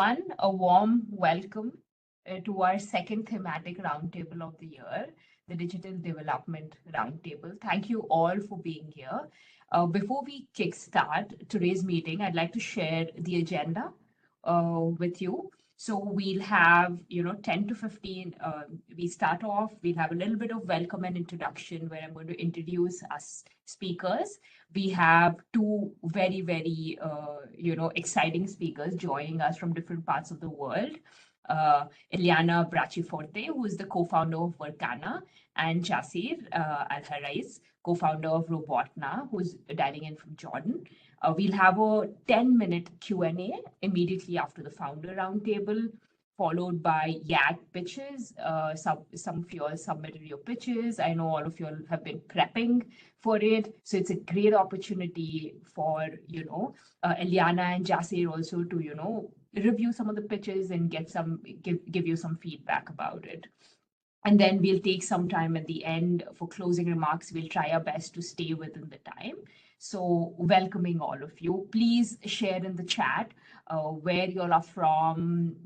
A warm welcome to our second thematic roundtable of the year, the Digital Development Roundtable. Thank you all for being here. Before we kickstart today's meeting, I'd like to share the agenda with you. So we'll have, 10 to 15. We start off, we'll have a little bit of welcome and introduction where I'm going to introduce us speakers. We have two very, very, exciting speakers joining us from different parts of the world. Eliana Bracciaforte, who is the co-founder of Workana, and Jaser Alharasees, co-founder of Robotna, who's dialing in from Jordan. We'll have a 10-minute Q&A immediately after the founder roundtable, followed by YAG pitches. Some of you all submitted your pitches. I know all of you all have been prepping for it. So it's a great opportunity for, Eliana and Jaser also to, review some of the pitches and give you some feedback about it. And then we'll take some time at the end for closing remarks. We'll try our best to stay within the time. So welcoming all of you. Please share in the chat where you all are from,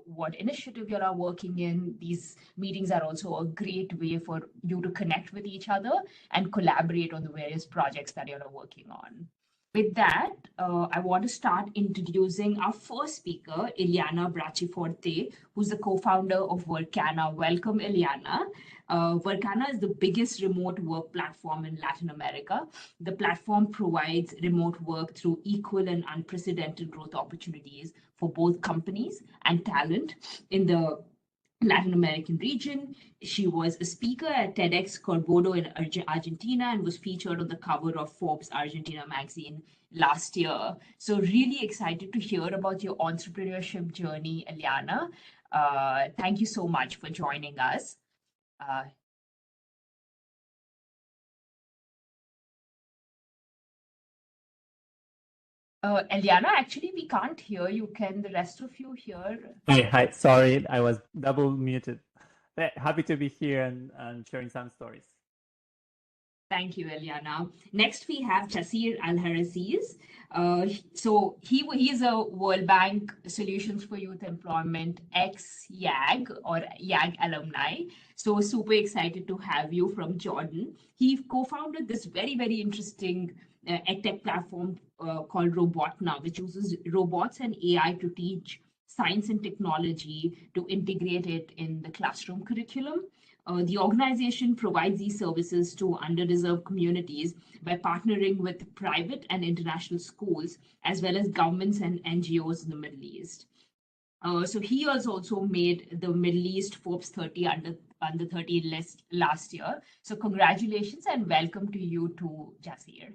what initiative you all are working in. These meetings are also a great way for you to connect with each other and collaborate on the various projects that you all are working on. With that, I want to start introducing our first speaker, Eliana Bracciaforte, who's the co-founder of Workana. Welcome, Eliana. Workana is the biggest remote work platform in Latin America. The platform provides remote work through equal and unprecedented growth opportunities for both companies and talent in the Latin American region. She was a speaker at TEDx Cordoba in Argentina and was featured on the cover of Forbes Argentina magazine last year. So really excited to hear about your entrepreneurship journey, Eliana. Thank you so much for joining us. Eliana, actually, we can't hear you. Can the rest of you hear? Hi. Sorry, I was double muted. Happy to be here and sharing some stories. Thank you, Eliana. Next, we have Jaser Alharasees. So he is a World Bank Solutions for Youth Employment ex-YAG or YAG alumni. So super excited to have you from Jordan. He co-founded this very, very interesting edtech platform called Robotna, which uses robots and AI to teach science and technology to integrate it in the classroom curriculum. The organization provides these services to underdeserved communities by partnering with private and international schools, as well as governments and NGOs in the Middle East. So he was also made the Middle East Forbes 30 under 30 list last year. So congratulations and welcome to you too, Jaser.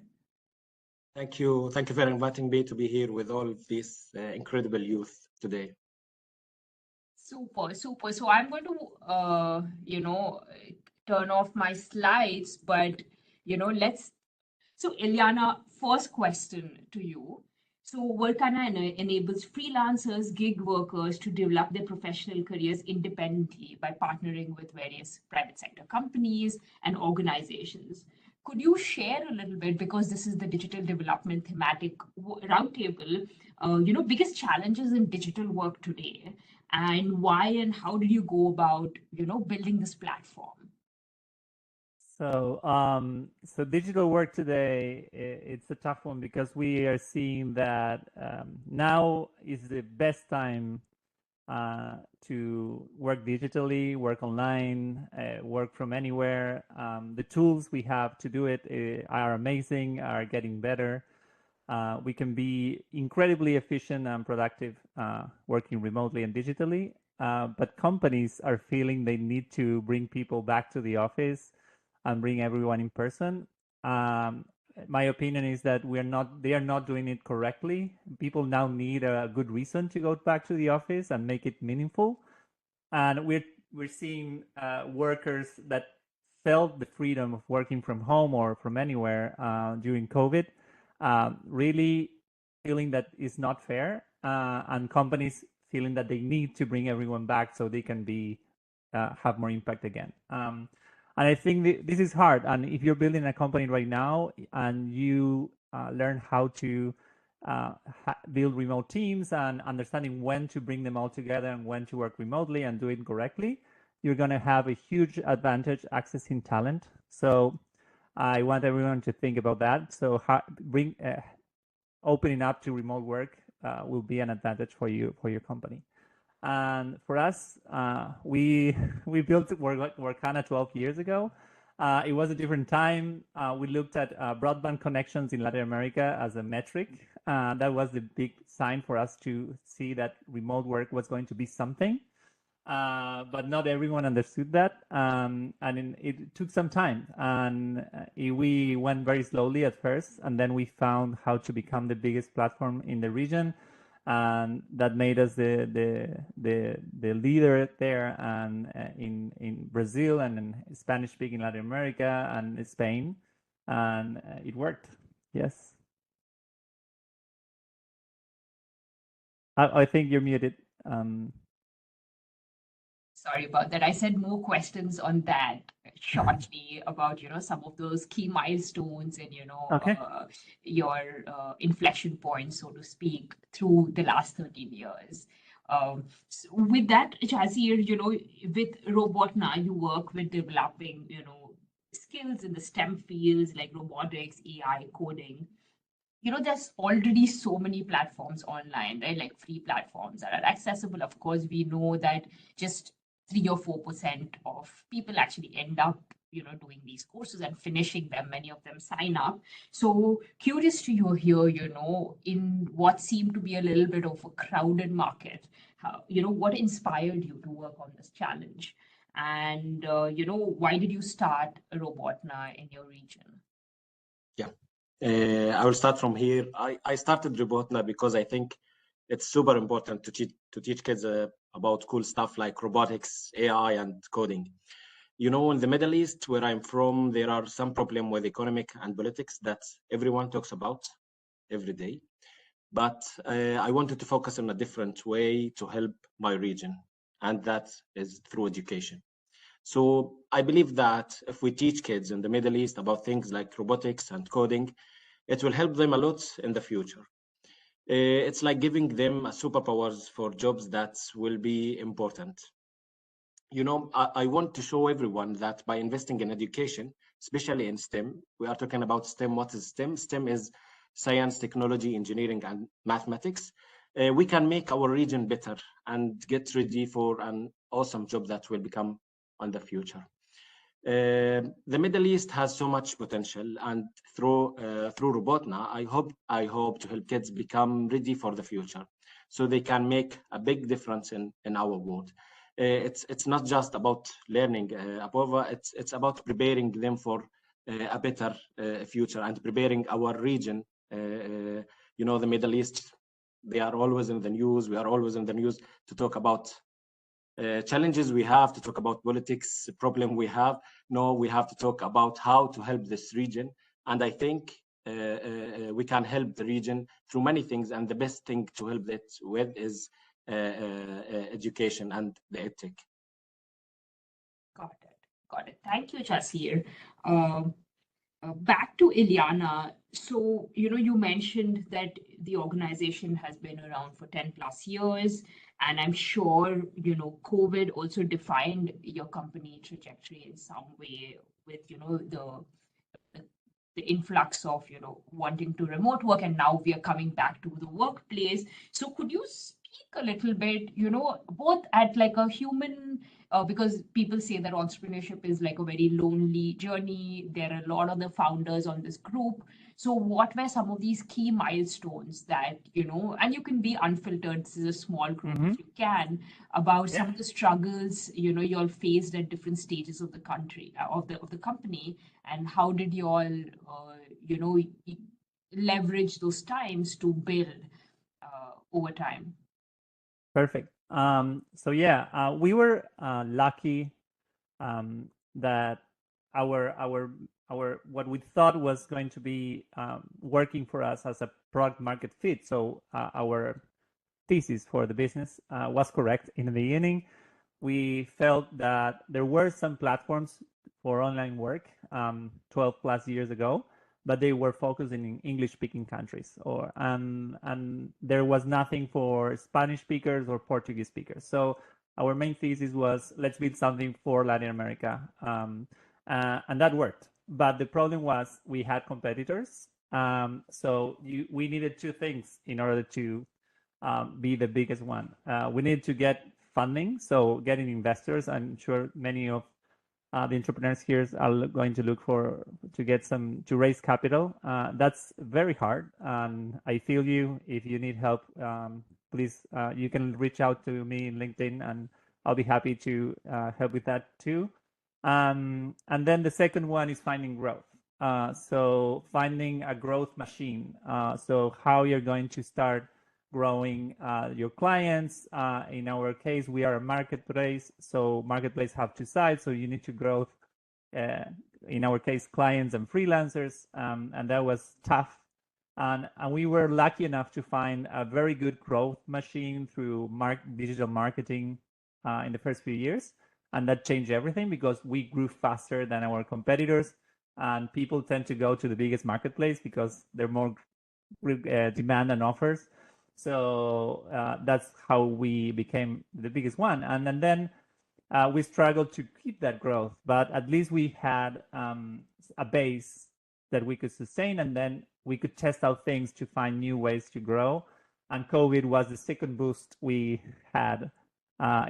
Thank you. Thank you for inviting me to be here with all of these incredible youth today. Super, super. So I'm going to, turn off my slides, but, so Eliana, first question to you. So Workana enables freelancers, gig workers to develop their professional careers independently by partnering with various private sector companies and organizations. Could you share a little bit, because this is the digital development thematic roundtable, biggest challenges in digital work today, and why and how did you go about, building this platform? So digital work today, it's a tough one because we are seeing that now is the best time to work digitally, work online, work from anywhere. The tools we have to do it are amazing, are getting better. We can be incredibly efficient and productive working remotely and digitally, but companies are feeling they need to bring people back to the office and bring everyone in person. My opinion is that they are not doing it correctly. People now need a good reason to go back to the office and make it meaningful. And we're seeing workers that felt the freedom of working from home or from anywhere during COVID, really feeling that it's not fair, and companies feeling that they need to bring everyone back so they can have more impact again. And I think this is hard. And if you're building a company right now and you learn how to build remote teams and understanding when to bring them all together and when to work remotely and do it correctly, you're going to have a huge advantage accessing talent. So I want everyone to think about that. So opening up to remote work will be an advantage for you, for your company. And for us, we built Workana 12 years ago. It was a different time. We looked at broadband connections in Latin America as a metric. That was the big sign for us to see that remote work was going to be something. But not everyone understood that. And it took some time. And we went very slowly at first. And then we found how to become the biggest platform in the region. And that made us the leader there, and in Brazil and in Spanish-speaking Latin America and Spain, and it worked. Yes. I think you're muted. Sorry about that. I said more questions on that shortly about, some of those key milestones and, Okay. Your inflection points, so to speak, through the last 13 years. So with that, Jaser, with Robotna, you work with developing, skills in the STEM fields like robotics, AI, coding. There's already so many platforms online, right? Like free platforms that are accessible. Of course, we know that just 3 or 4% of people actually end up, doing these courses and finishing them. Many of them sign up. So curious to hear, in what seemed to be a little bit of a crowded market, how, what inspired you to work on this challenge? And, why did you start Robotna in your region? Yeah. I will start from here. I started Robotna because I think it's super important to teach kids about cool stuff like robotics, AI, and coding. In the Middle East, where I'm from, there are some problems with economic and politics that everyone talks about every day. But I wanted to focus on a different way to help my region, and that is through education. So I believe that if we teach kids in the Middle East about things like robotics and coding, it will help them a lot in the future. It's like giving them superpowers for jobs that will be important. I want to show everyone that by investing in education, especially in STEM, we are talking about STEM. What is STEM? STEM is science, technology, engineering, and mathematics. We can make our region better and get ready for an awesome job that will become in the future. The Middle East has so much potential, and through Robotna, I hope to help kids become ready for the future, so they can make a big difference in our world. It's not just about learning, Apoorva. It's about preparing them for a better future and preparing our region. The Middle East, they are always in the news. We are always in the news to talk about challenges we have, to talk about politics problem we have. No, we have to talk about how to help this region. And I think we can help the region through many things. And the best thing to help it with is education and the EdTech. Got it. Thank you, Jaser. Back to Eliana. So, you mentioned that the organization has been around for 10 plus years, and I'm sure, COVID also defined your company trajectory in some way with, the influx of, wanting to remote work, and now we are coming back to the workplace. So could you speak a little bit, both at like a human, because people say that entrepreneurship is like a very lonely journey. There are a lot of the founders on this group. So what were some of these key milestones that, and you can be unfiltered, this is a small group if you can, about some of the struggles, you all faced at different stages of the country, of the company, and how did you all, leverage those times to build over time? Perfect. So yeah, we were lucky that our what we thought was going to be working for us as a product market fit. So our thesis for the business was correct in the beginning. We felt that there were some platforms for online work 12 plus years ago, but they were focusing in English-speaking countries, and there was nothing for Spanish speakers or Portuguese speakers. So our main thesis was, let's build something for Latin America, and that worked. But the problem was we had competitors, so we needed two things in order to be the biggest one. We needed to get funding, so getting investors. I'm sure many of the entrepreneurs here are going to look to raise capital. That's very hard, and I feel you. If you need help, please, you can reach out to me in LinkedIn, and I'll be happy to help with that too. And then the second one is finding growth. So finding a growth machine. So how you're going to start growing your clients. In our case, we are a marketplace. So marketplace have two sides. So you need to grow, in our case, clients and freelancers. And that was tough. And we were lucky enough to find a very good growth machine through digital marketing in the first few years. And that changed everything because we grew faster than our competitors. And people tend to go to the biggest marketplace because they're more demand and offers. So that's how we became the biggest one. And then we struggled to keep that growth, but at least we had a base that we could sustain, and then we could test out things to find new ways to grow. And COVID was the second boost we had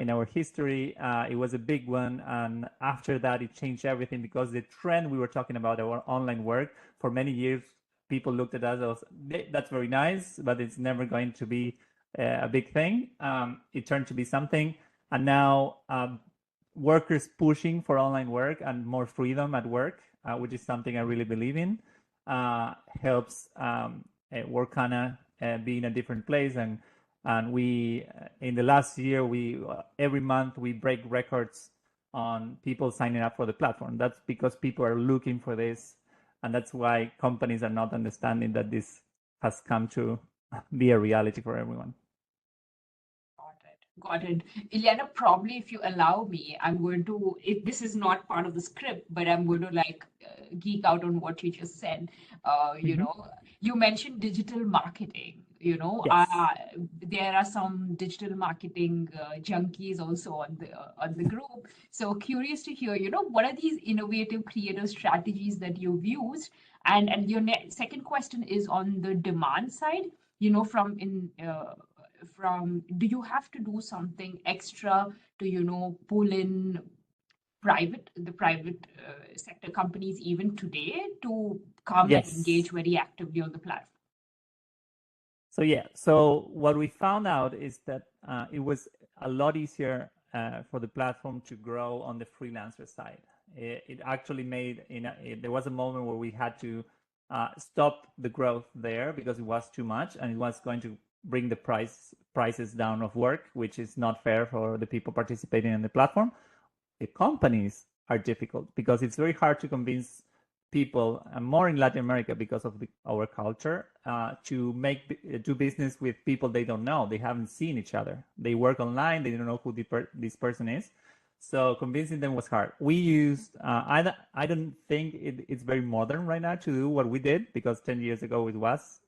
in our history. It was a big one. And after that, it changed everything because the trend we were talking about, our online work, for many years, people looked at us as, that's very nice, but it's never going to be a big thing. It turned to be something. And now workers pushing for online work and more freedom at work, which is something I really believe in, helps Workana be in a different place. And we, in the last year, every month we break records on people signing up for the platform. That's because people are looking for this. And that's why companies are not understanding that this has come to be a reality for everyone. Got it. Eliana, probably if you allow me, I'm going to, this is not part of the script, but I'm going to geek out on what you just said. You know, you mentioned digital marketing. You know, yes. there are some digital marketing junkies also on the group. So curious to hear, you know, what are these innovative creative strategies that you've used? And your second question is on the demand side. You know, do you have to do something extra to, you know, pull in the private sector companies even today to come and engage very actively on the platform? So yeah, so what we found out is that it was a lot easier for the platform to grow on the freelancer side. It actually made, there was a moment where we had to stop the growth there because it was too much and it was going to bring the prices down of work, which is not fair for the people participating in the platform. The companies are difficult because it's very hard to convince people, and more in Latin America because of our culture, to do business with people they don't know. They haven't seen each other. They work online. They don't know who this person is. So convincing them was hard. We used, I don't think it's very modern right now to do what we did because 10 years ago it was.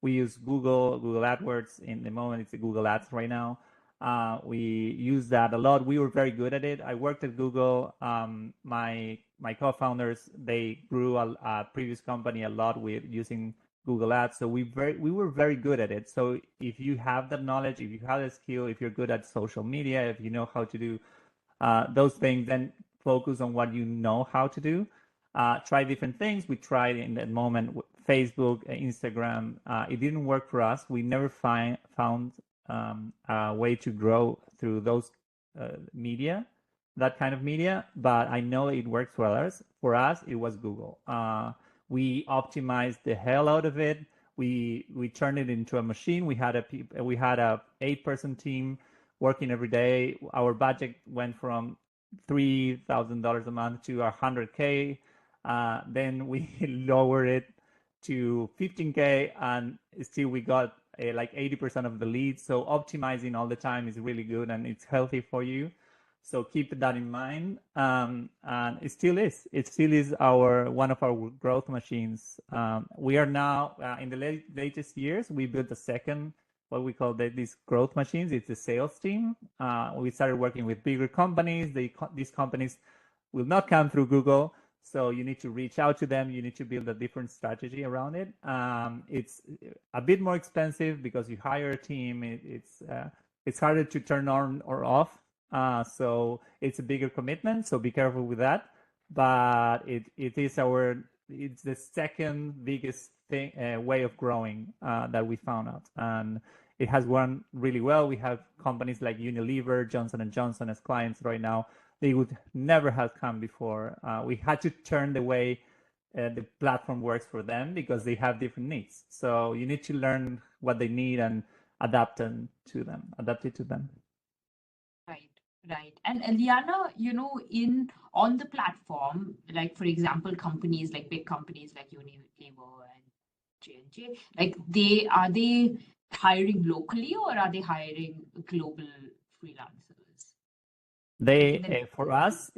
We use Google AdWords. In the moment, it's Google Ads right now. We use that a lot. We were very good at it. I worked at Google. My co-founders, they grew a previous company a lot with using Google Ads. So we were very good at it. So if you have that knowledge, if you have the skill, if you're good at social media, if you know how to do those things, then focus on what you know how to do. Try different things. We tried in that moment Facebook, Instagram. It didn't work for us. We never found a way to grow through those media, that kind of media. But I know it works for others. For us, it was Google. We optimized the hell out of it. We turned it into a machine. We had a 8-person team working every day. Our budget went from $3,000 a month to $100K. Then we lowered it to $15K, and still we got like 80% of the leads. So optimizing all the time is really good and it's healthy for you. So keep that in mind. And it still is. It still is one of our growth machines. We are now in the latest years. We built a second, what we call these growth machines. It's a sales team. We started working with bigger companies. These companies will not come through Google. So you need to reach out to them. You need to build a different strategy around it. It's a bit more expensive because you hire a team. It's harder to turn on or off. So it's a bigger commitment. So be careful with that. But it's the second biggest way of growing that we found out, and it has gone really well. We have companies like Unilever, Johnson & Johnson as clients right now. They would never have come before. We had to turn the way the platform works for them because they have different needs. So you need to learn what they need and adapt it to them. Right. And Eliana, on the platform, like for example, big companies like Unilever and J&J, like are they hiring locally or are they hiring global freelancers? For us,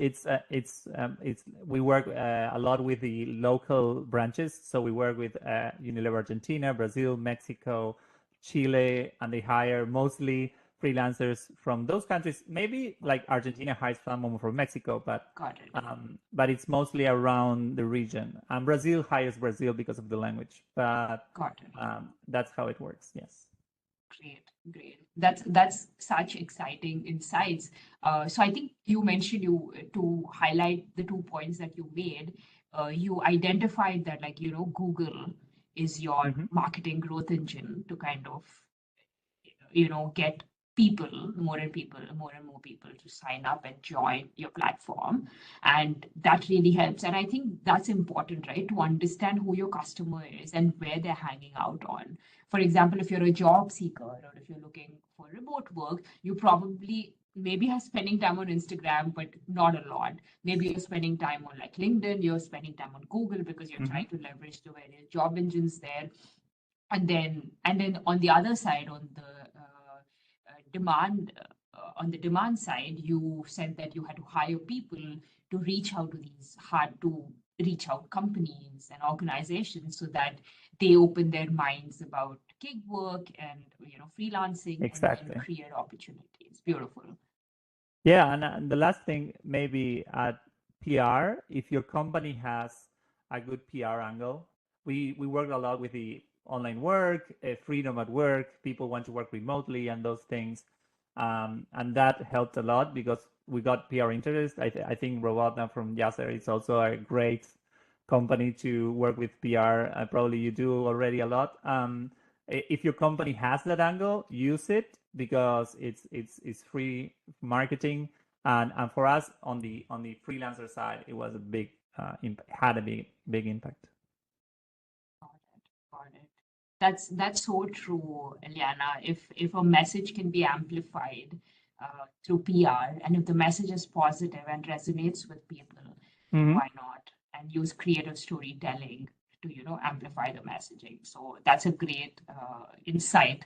we work a lot with the local branches. So we work with Unilever Argentina, Brazil, Mexico, Chile, and they hire mostly freelancers from those countries. Maybe like Argentina hires someone from Mexico, but but it's mostly around the region. And Brazil hires Brazil because of the language. But that's how it works. Yes. Great. That's such exciting insights. So I think you mentioned to highlight the 2 points that you made. You identified that Google is your marketing growth engine to kind of get more and more people to sign up and join your platform, and that really helps. And I think that's important, right, to understand who your customer is and where they're hanging out on. For example, if you're a job seeker or if you're looking for remote work, you probably maybe are spending time on Instagram, but not a lot. Maybe you're spending time on like LinkedIn, you're spending time on Google because you're trying to leverage the various job engines there. And then on the other side, on the demand side, you said that you had to hire people to reach out to these hard to reach out companies and organizations so that they open their minds about gig work and freelancing and create opportunities. Beautiful. Yeah, and the last thing maybe at PR, if your company has a good PR angle, we work a lot with the online work, freedom at work, people want to work remotely and those things. And that helped a lot because we got PR interest. I think Robotna from Jaser is also a great company to work with PR. Probably you do already a lot. If your company has that angle, use it because it's free marketing. And for us on the freelancer side, it was had a big impact. Got it. That's so true, Eliana. If a message can be amplified through PR, and if the message is positive and resonates with people, why not? And use creative storytelling to amplify the messaging. So that's a great insight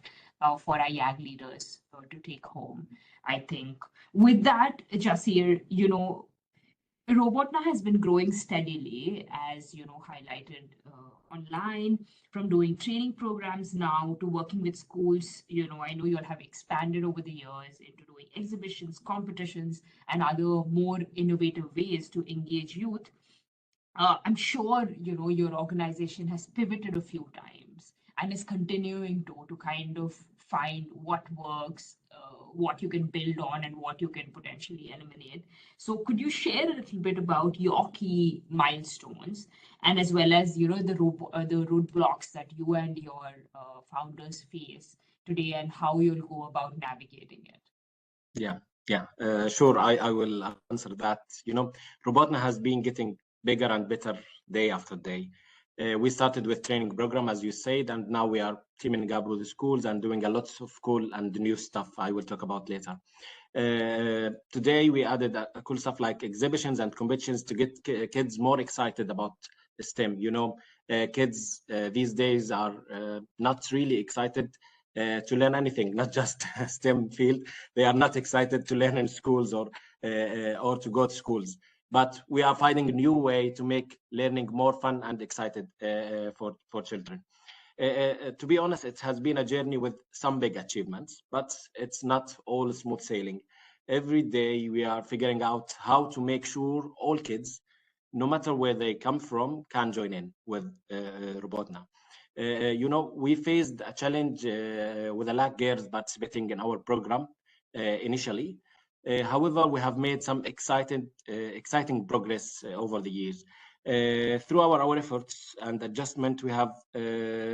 for our young leaders to take home. I think with that, Jaser, Robotna has been growing steadily, as highlighted online, from doing training programs now to working with schools. I know you all have expanded over the years into doing exhibitions, competitions, and other more innovative ways to engage youth. I'm sure your organization has pivoted a few times and is continuing to kind of find what works, what you can build on, and what you can potentially eliminate. So could you share a little bit about your key milestones, and as well as the roadblocks that you and your founders face today, and how you'll go about navigating it? Yeah, sure. I will answer that. Robotna has been getting bigger and better day after day. We started with training program, as you said, and now we are teaming up with the schools and doing a lot of cool and new stuff I will talk about later. Today, we added a cool stuff like exhibitions and competitions to get kids more excited about STEM. Kids these days are not really excited to learn anything, not just STEM field. They are not excited to learn in schools or or to go to schools. But we are finding a new way to make learning more fun and excited for children. To be honest, it has been a journey with some big achievements, but it's not all smooth sailing. Every day we are figuring out how to make sure all kids, no matter where they come from, can join in with Robotna. We faced a challenge with a lack of girls participating in our program initially. However, we have made some exciting progress over the years. Through our efforts and adjustment, we have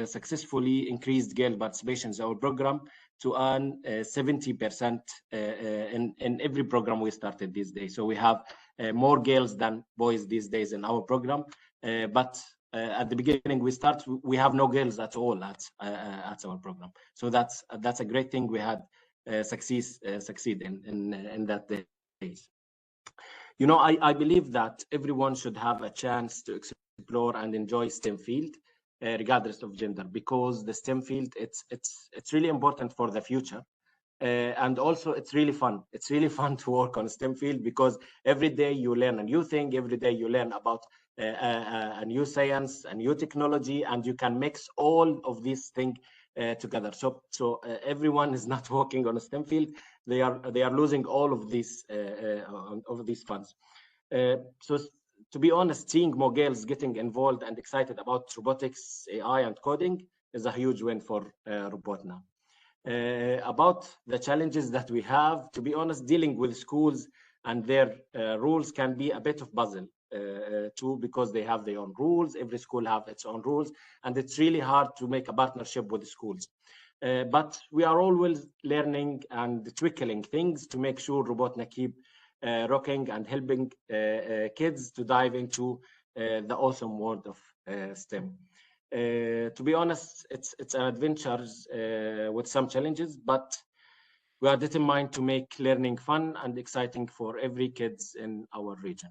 successfully increased girl participation in our program to earn 70% in every program we started these days. So we have more girls than boys these days in our program. But at the beginning we have no girls at all at our program. So that's a great thing we had succeed in that days. I believe that everyone should have a chance to explore and enjoy STEM field, regardless of gender, because the STEM field it's really important for the future. And also it's really fun. It's really fun to work on STEM field because every day you learn a new thing. Every day you learn about a new science, a new technology, and you can mix all of these things together. So everyone is not working on a STEM field. They are losing all of these funds. So to be honest, seeing more girls getting involved and excited about robotics, AI, and coding is a huge win for Robotna. About the challenges that we have, to be honest, dealing with schools and their rules can be a bit of puzzle too, because they have their own rules. Every school have its own rules, and it's really hard to make a partnership with the schools. But we are always learning and twiddling things to make sure Robotna keep rocking and helping kids to dive into the awesome world of STEM. To be honest, it's an adventure with some challenges, but we are determined to make learning fun and exciting for every kids in our region.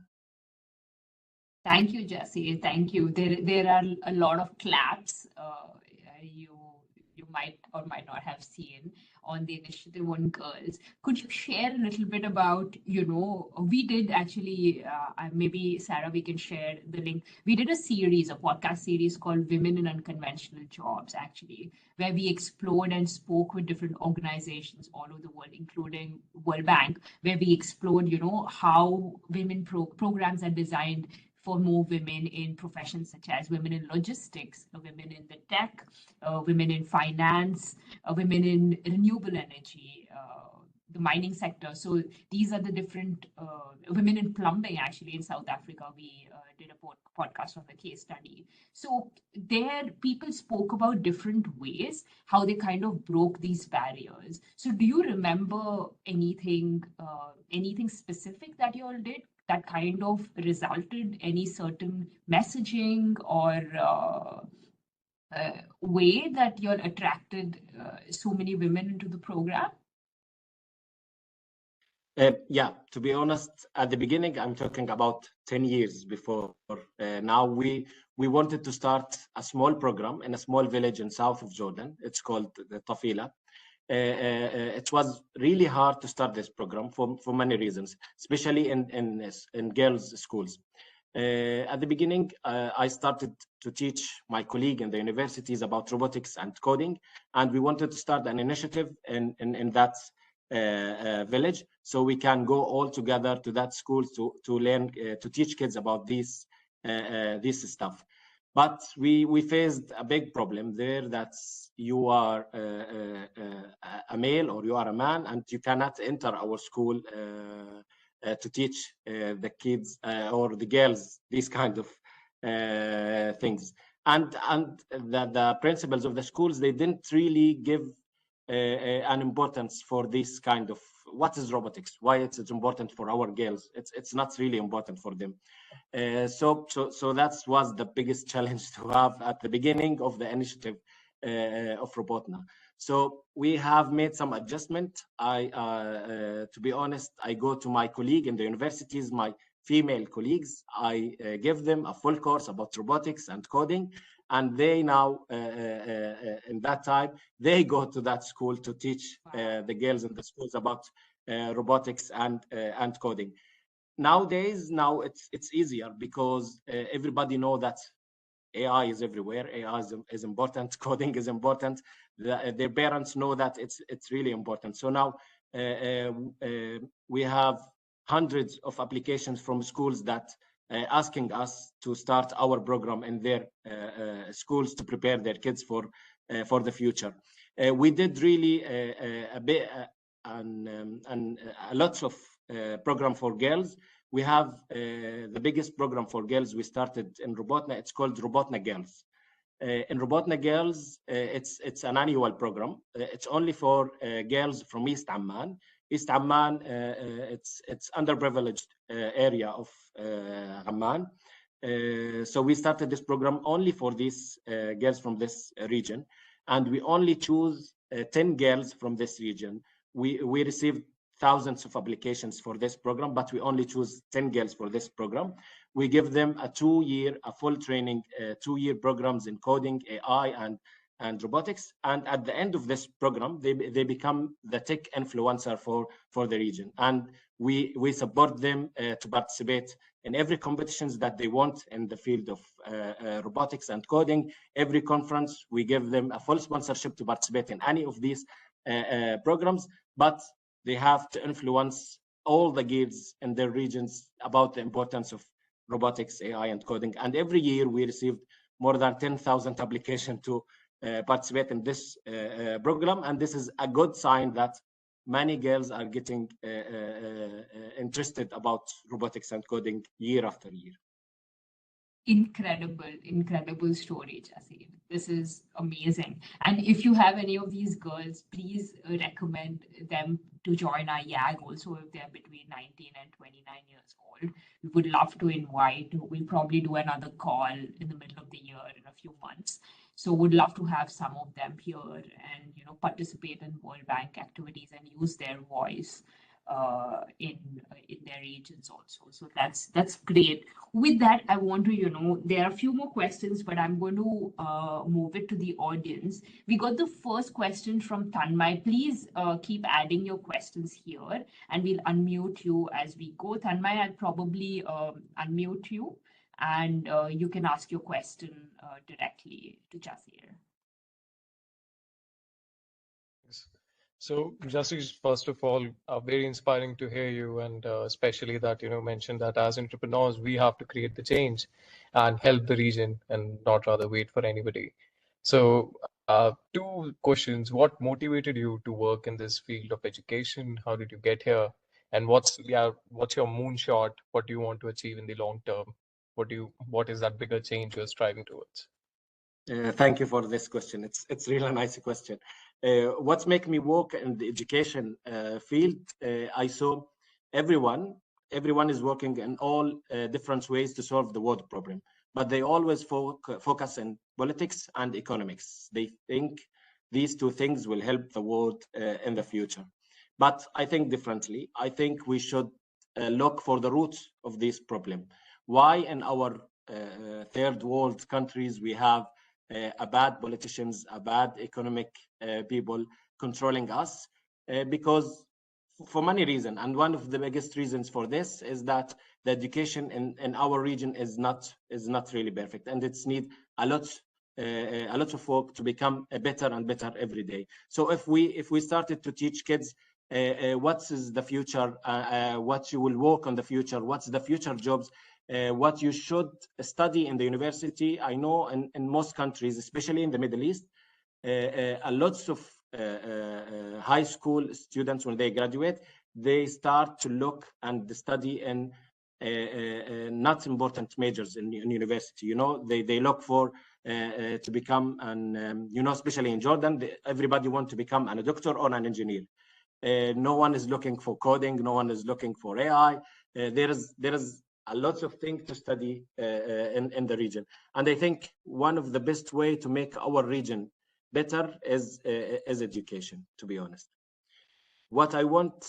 Thank you, Jaser. Thank you. There are a lot of claps you might or might not have seen on the initiative on girls. Could you share a little bit about, we did actually, maybe Sarah, we can share the link. We did a podcast series called Women in Unconventional Jobs, actually, where we explored and spoke with different organizations all over the world, including World Bank, where we explored, how women programs are designed for more women in professions such as women in logistics, women in the tech, women in finance, women in renewable energy, the mining sector. So these are the different women in plumbing. Actually, in South Africa, we did a podcast on the case study. So there, people spoke about different ways how they kind of broke these barriers. So do you remember anything specific that you all did that kind of resulted any certain messaging or way that you're attracted so many women into the program? Yeah, to be honest, at the beginning, I'm talking about 10 years before. Now we wanted to start a small program in a small village in south of Jordan. It's called the Tafila. It was really hard to start this program for many reasons, especially in girls' schools. At the beginning, I started to teach my colleague in the universities about robotics and coding, and we wanted to start an initiative in that village, so we can go all together to that school to learn to teach kids about this stuff. But we faced a big problem there, that you are a male or you are a man, and you cannot enter our school to teach the kids or the girls these kind of things. And the principals of the schools, they didn't really give an importance for this kind of what is robotics, why it's important for our girls. It's not really important for them. So that was the biggest challenge to have at the beginning of the initiative of Robotna. So we have made some adjustment. To be honest, I go to my colleague in the universities, my female colleagues. I give them a full course about robotics and coding, and they now, in that time, they go to that school to teach the girls in the schools about robotics and coding. Nowadays, it's easier because everybody know that AI is everywhere. AI is important. Coding is important. Their parents know that it's really important. So now we have hundreds of applications from schools that asking us to start our program in their schools to prepare their kids for the future. We did really a bit and a lots of program for girls. We have the biggest program for girls we started in Robotna. It's called Robotna Girls. In Robotna Girls, it's an annual program. It's only for girls from East Amman. East Amman, it's underprivileged area of Amman. So we started this program only for these girls from this region, and we only choose 10 girls from this region. We received thousands of applications for this program, but we only choose 10 girls for this program. We give them a full training, 2-year programs in coding, AI, and robotics. And at the end of this program, they become the tech influencer for the region. And we support them to participate in every competitions that they want in the field of robotics and coding. Every conference, we give them a full sponsorship to participate in any of these programs, but they have to influence all the kids in their regions about the importance of robotics, AI, and coding. And every year we received more than 10,000 applications to participate in this program. And this is a good sign that many girls are getting interested about robotics and coding year after year. Incredible story, Jaser. This is amazing. And if you have any of these girls, please recommend them to join our YAG also if they're between 19 and 29 years old. We would love to invite. We'll probably do another call in the middle of the year in a few months. So would love to have some of them here and participate in World Bank activities and use their voice in their regions also. So that's great. With that, I want to, there are a few more questions, but I'm going to move it to the audience. We got the first question from Tanmay. Please keep adding your questions here and we'll unmute you as we go. Tanmay, I'll probably unmute you and you can ask your question directly to Jaser. So, Jaser, first of all, very inspiring to hear you, and especially that mentioned that as entrepreneurs we have to create the change and help the region, and not rather wait for anybody. So, 2 questions: what motivated you to work in this field of education? How did you get here? And what's your moonshot? What do you want to achieve in the long term? What is that bigger change you're striving towards? Thank you for this question. It's really a nice question. What's making me work in the education field? I saw everyone is working in all different ways to solve the world problem, but they always focus on politics and economics. They think these 2 things will help the world in the future. But I think differently. I think we should look for the roots of this problem. Why in our third world countries we have a bad politicians, a bad economic people controlling us? Because for many reasons, and one of the biggest reasons for this is that the education in our region is not really perfect, and it's need a lot of work to become better and better every day. So if we started to teach kids what is the future, what you will work on the future, what's the future jobs, what you should study in the university. I know in most countries, especially in the Middle East, a lots of high school students, when they graduate, they start to look and study in not important majors in university. They look for to become an especially in Jordan, everybody wants to become a doctor or an engineer. No one is looking for coding. No one is looking for AI. There is a lot of things to study in the region. And I think one of the best way to make our region better is education, to be honest. What I want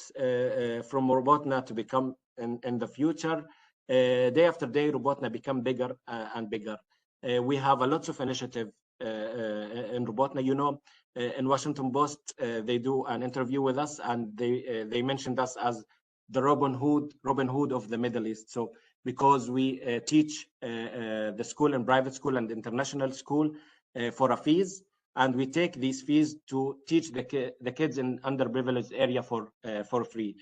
from Robotna to become in the future, day after day, Robotna become bigger and bigger. We have a lot of initiative in Robotna. In Washington Post, they do an interview with us, and they mentioned us as the Robin Hood of the Middle East. So because we teach the school and private school and international school for a fees, and we take these fees to teach the kids in underprivileged area for free.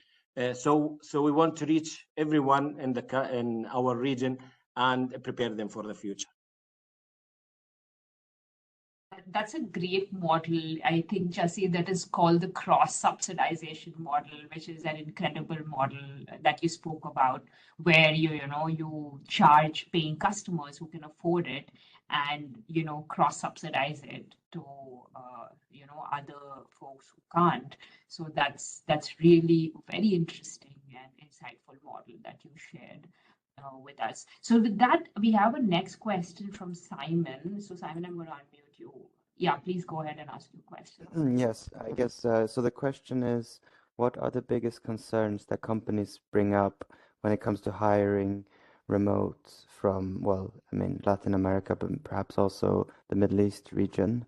So we want to reach everyone in our region and prepare them for the future. That's a great model. I think, Jaser, that is called the cross-subsidization model, which is an incredible model that you spoke about, where you charge paying customers who can afford it and, cross-subsidize it to, other folks who can't. So that's really very interesting and insightful model that you shared with us. So with that, we have a next question from Simon. So Simon, I'm going to unmute you. Yeah, please go ahead and ask your question. Yes, I guess so. The question is, what are the biggest concerns that companies bring up when it comes to hiring remote from, well, I mean, Latin America, but perhaps also the Middle East region?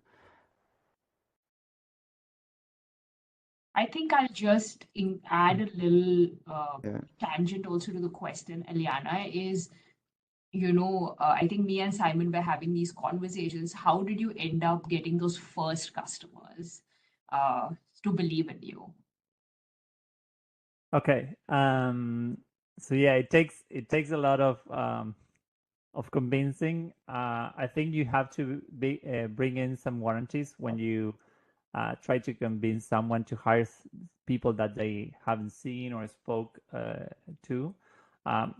I think I'll just add a little Yeah. tangent also to the question, Eliana, is, I think me and Simon were having these conversations. How did you end up getting those first customers to believe in you? Okay. So yeah, it takes a lot of convincing. I think you have to bring in some warranties when you try to convince someone to hire people that they haven't seen or spoke to.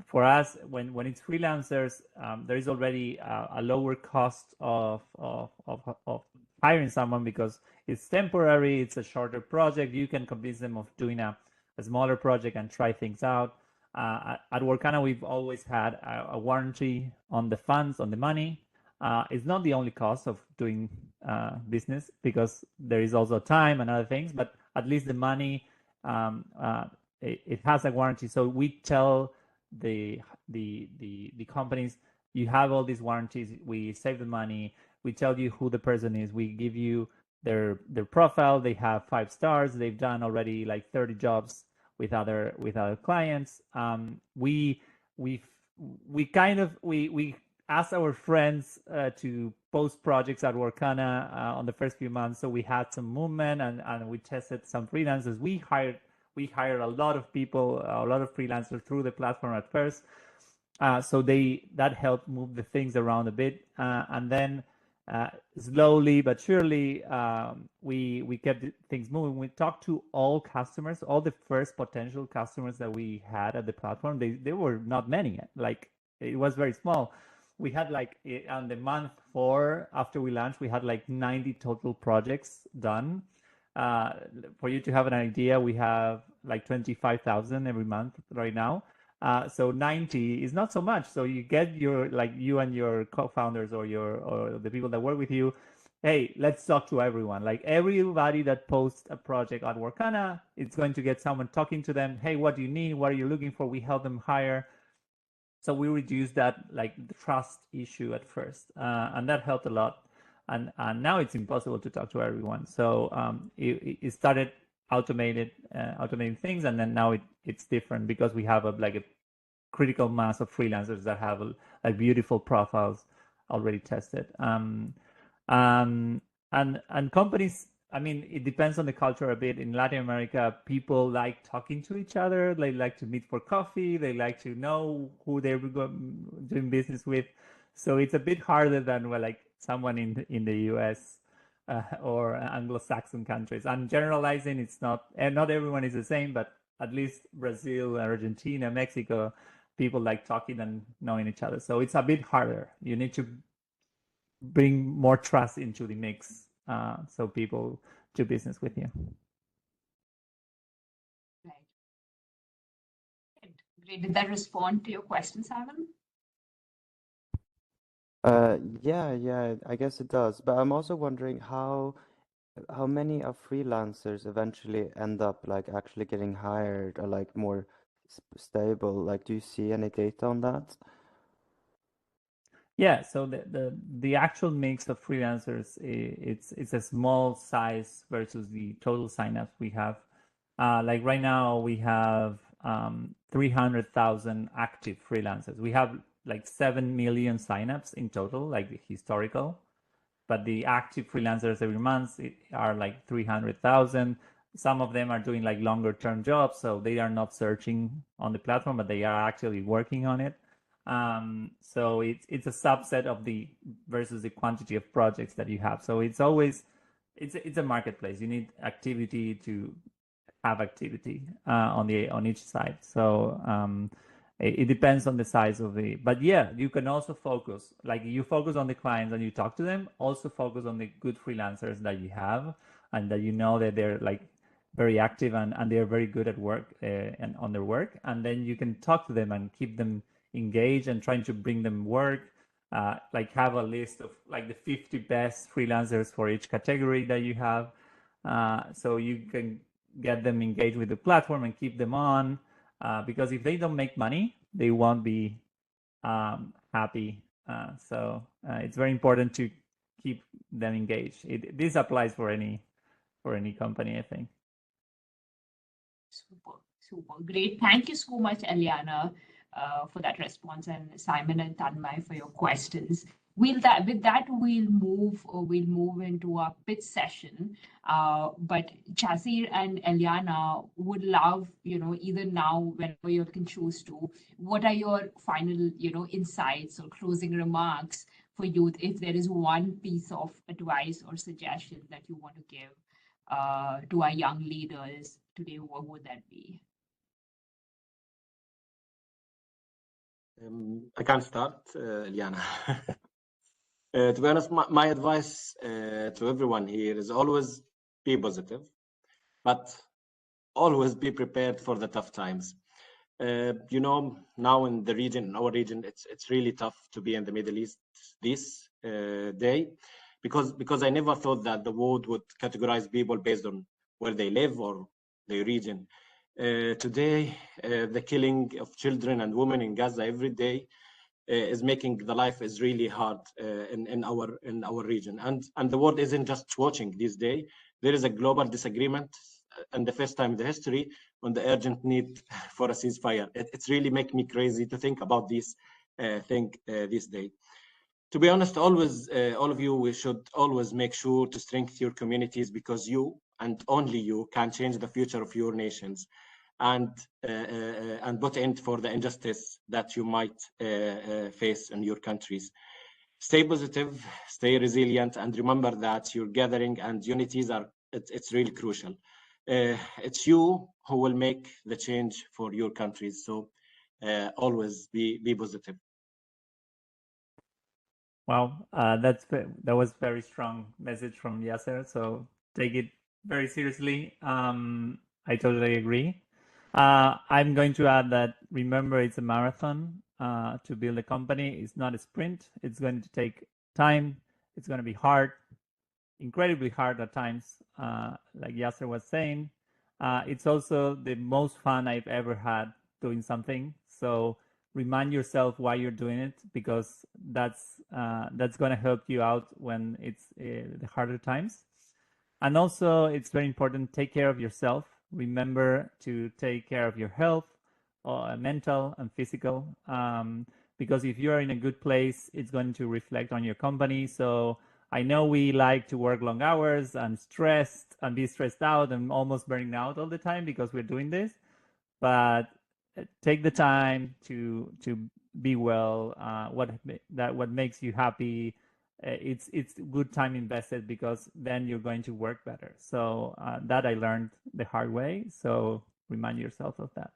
For us, when it's freelancers, there is already a lower cost of hiring someone because it's temporary, it's a shorter project. You can convince them of doing a smaller project and try things out. At Workana, we've always had a warranty on the funds, on the money. It's not the only cost of doing business because there is also time and other things, but at least the money, it has a warranty. So we tell the companies, you have all these warranties, we save the money, we tell you who the person is, we give you their profile, they have 5 stars, they've done already like 30 jobs with other clients. We asked our friends to post projects at Workana on the first few months, so we had some movement and we tested some freelancers. We hired a lot of people, a lot of freelancers through the platform at first. So that helped move the things around a bit. And then slowly but surely, we kept things moving. We talked to all customers, all the first potential customers that we had at the platform. They were not many, like it was very small. We had on the month 4 after we launched, we had 90 total projects done. For you to have an idea, we have 25,000 every month right now. So 90 is not so much. So you get you and your co-founders or the people that work with you. Hey, let's talk to everyone. Everybody that posts a project on Workana, it's going to get someone talking to them. Hey, what do you need? What are you looking for? We help them hire. So we reduced that the trust issue at first, and that helped a lot. And now it's impossible to talk to everyone. So it started automating things, and then now it's different because we have a critical mass of freelancers that have beautiful profiles already tested. And companies, I mean, it depends on the culture a bit. In Latin America, people like talking to each other. They like to meet for coffee. They like to know who they're doing business with. So it's a bit harder than someone in the US or Anglo-Saxon countries. I'm generalizing. It's not, and not everyone is the same, but at least Brazil, Argentina, Mexico, people like talking and knowing each other. So it's a bit harder. You need to bring more trust into the mix so people do business with you. Right. Great. Did that respond to your question, Simon? Yeah, I guess it does. But I'm also wondering how many of freelancers eventually end up actually getting hired or more stable? Do you see any data on that? Yeah, so the actual mix of freelancers, it's a small size versus the total signups we have. Like right now, we have 300,000 active freelancers. We have like 7 million signups in total, like the historical. But the active freelancers every month are like 300,000. Some of them are doing like longer term jobs, so they are not searching on the platform, but they are actually working on it. So it's a subset of the versus the quantity of projects that you have. So it's always it's a marketplace. You need activity to have activity on each side. So it depends on the size of the. But yeah, you can also focus. Like you focus on the clients and you talk to them. Also focus on the good freelancers that you have and that you know that they're like very active and they're very good at work and on their work. And then you can talk to them and keep them engaged and trying to bring them work. Like have a list of like the 50 best freelancers for each category that you have. So you can get them engaged with the platform and keep them on. Because if they don't make money, they won't be happy. So it's very important to keep them engaged. This applies for any company, I think. Super, great. Thank you so much, Eliana, for that response, and Simon and Tanmay for your questions. With that, we'll move into our pitch session. But Jaser and Eliana would love, either now, whenever you can choose to, what are your final, insights or closing remarks for youth? If there is one piece of advice or suggestion that you want to give to our young leaders today, what would that be? I can start, Eliana. To be honest, my advice to everyone here is always be positive, but always be prepared for the tough times. Now in our region, it's really tough to be in the Middle East this day, because I never thought that the world would categorize people based on where they live or their region. Today, the killing of children and women in Gaza every day is making the life is really hard in our region, and the world isn't just watching this day. There is a global disagreement, and the first time in the history, on the urgent need for a ceasefire. It's really make me crazy to think about this thing this day. To be honest, always all of you, we should always make sure to strengthen your communities, because you and only you can change the future of your nations, and put end for the injustice that you might face in your countries. Stay positive, stay resilient, and remember that your gathering and unities it's really crucial. It's you who will make the change for your countries. So always be positive. Wow, that was very strong message from Yasser. So take it very seriously. I totally agree. I'm going to add that remember it's a marathon. To build a company, it's not a sprint. It's going to take time. It's going to be hard, incredibly hard at times. Like Yasser was saying, it's also the most fun I've ever had doing something. So remind yourself why you're doing it, because that's going to help you out when it's the harder times. And also, it's very important, take care of yourself. Remember to take care of your health, mental and physical, because if you're in a good place, it's going to reflect on your company. So I know we like to work long hours and stressed and be stressed out and almost burning out all the time because we're doing this, but take the time to be well. What makes you happy, it's good time invested, because then you're going to work better. So that I learned the hard way. So remind yourself of that.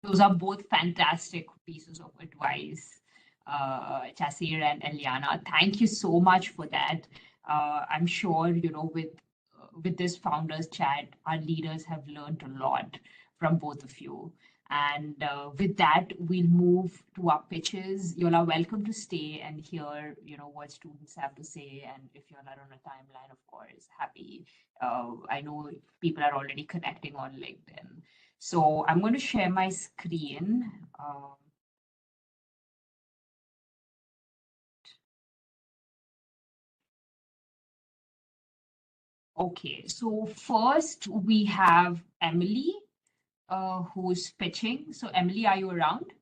Those are both fantastic pieces of advice, Jaser and Eliana. Thank you so much for that. I'm sure, with this founders chat, our leaders have learned a lot from both of you. And with that, we'll move to our pitches. You all are welcome to stay and hear, what students have to say. And if you're not on a timeline, of course, happy. I know people are already connecting on LinkedIn. So I'm going to share my screen. Okay, so first we have Emily, who's pitching. So Emily, are you around?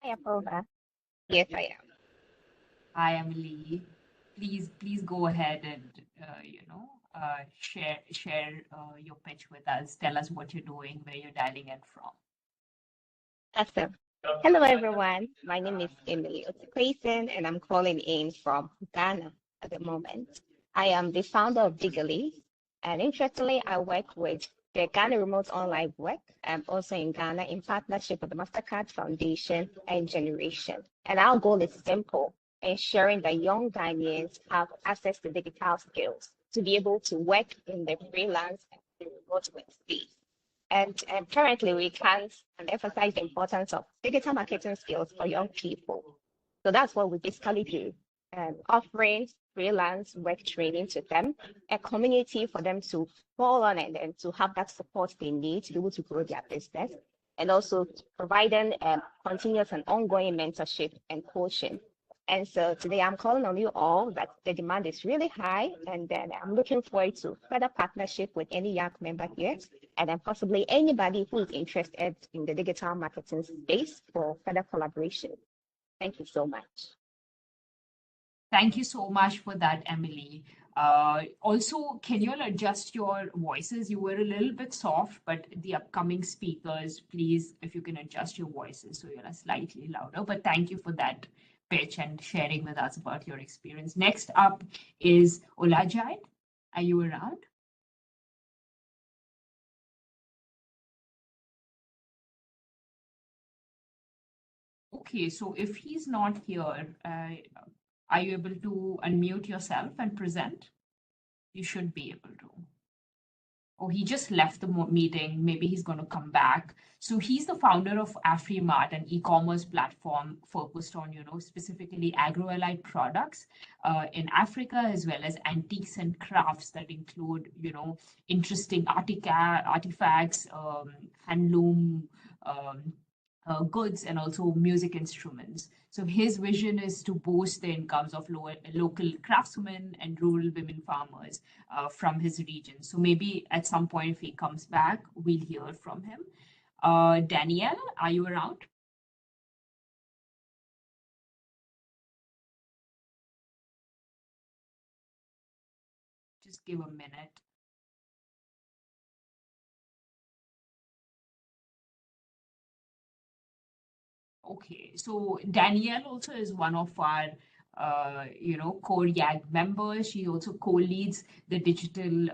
Hi, Apoorva. Yes, I am. Hi, Emily. Please go ahead and share your pitch with us. Tell us what you're doing, where you're dialing in from. Awesome. Hello, everyone. My name is Emily Otiquason, and I'm calling in from Ghana at the moment. I am the founder of Diggerly, and interestingly, I work with the Ghana Remote Online Work. I'm also in Ghana in partnership with the Mastercard Foundation and Generation. And our goal is simple, ensuring that young Ghanaians have access to digital skills to be able to work in the freelance and the remote work space. And currently, we can't emphasize the importance of digital marketing skills for young people. So that's what we basically do, offering freelance work training to them, a community for them to fall on and to have that support they need to be able to grow their business, and also providing continuous and ongoing mentorship and coaching. And so today I'm calling on you all that the demand is really high, and then I'm looking forward to further partnership with any young member here, and then possibly anybody who is interested in the digital marketing space for further collaboration. Thank you so much. Thank you so much for that, Emily. Also, can you all adjust your voices? You were a little bit soft, but the upcoming speakers, please, if you can adjust your voices so you're slightly louder. But thank you for that pitch and sharing with us about your experience. Next up is Olajai. Are you around? Okay, so if he's not here, are you able to unmute yourself and present? You should be able to. Oh, he just left the meeting. Maybe he's going to come back. So he's the founder of AfriMart, an e-commerce platform focused on, specifically agro-allied products in Africa, as well as antiques and crafts that include, interesting artifacts, handloom, goods, and also music instruments. So his vision is to boost the incomes of local craftsmen and rural women farmers from his region. So maybe at some point, if he comes back, we'll hear from him. Danielle, are you around? Just give a minute. Okay, so Danielle also is one of our core YAG members. She also co-leads the digital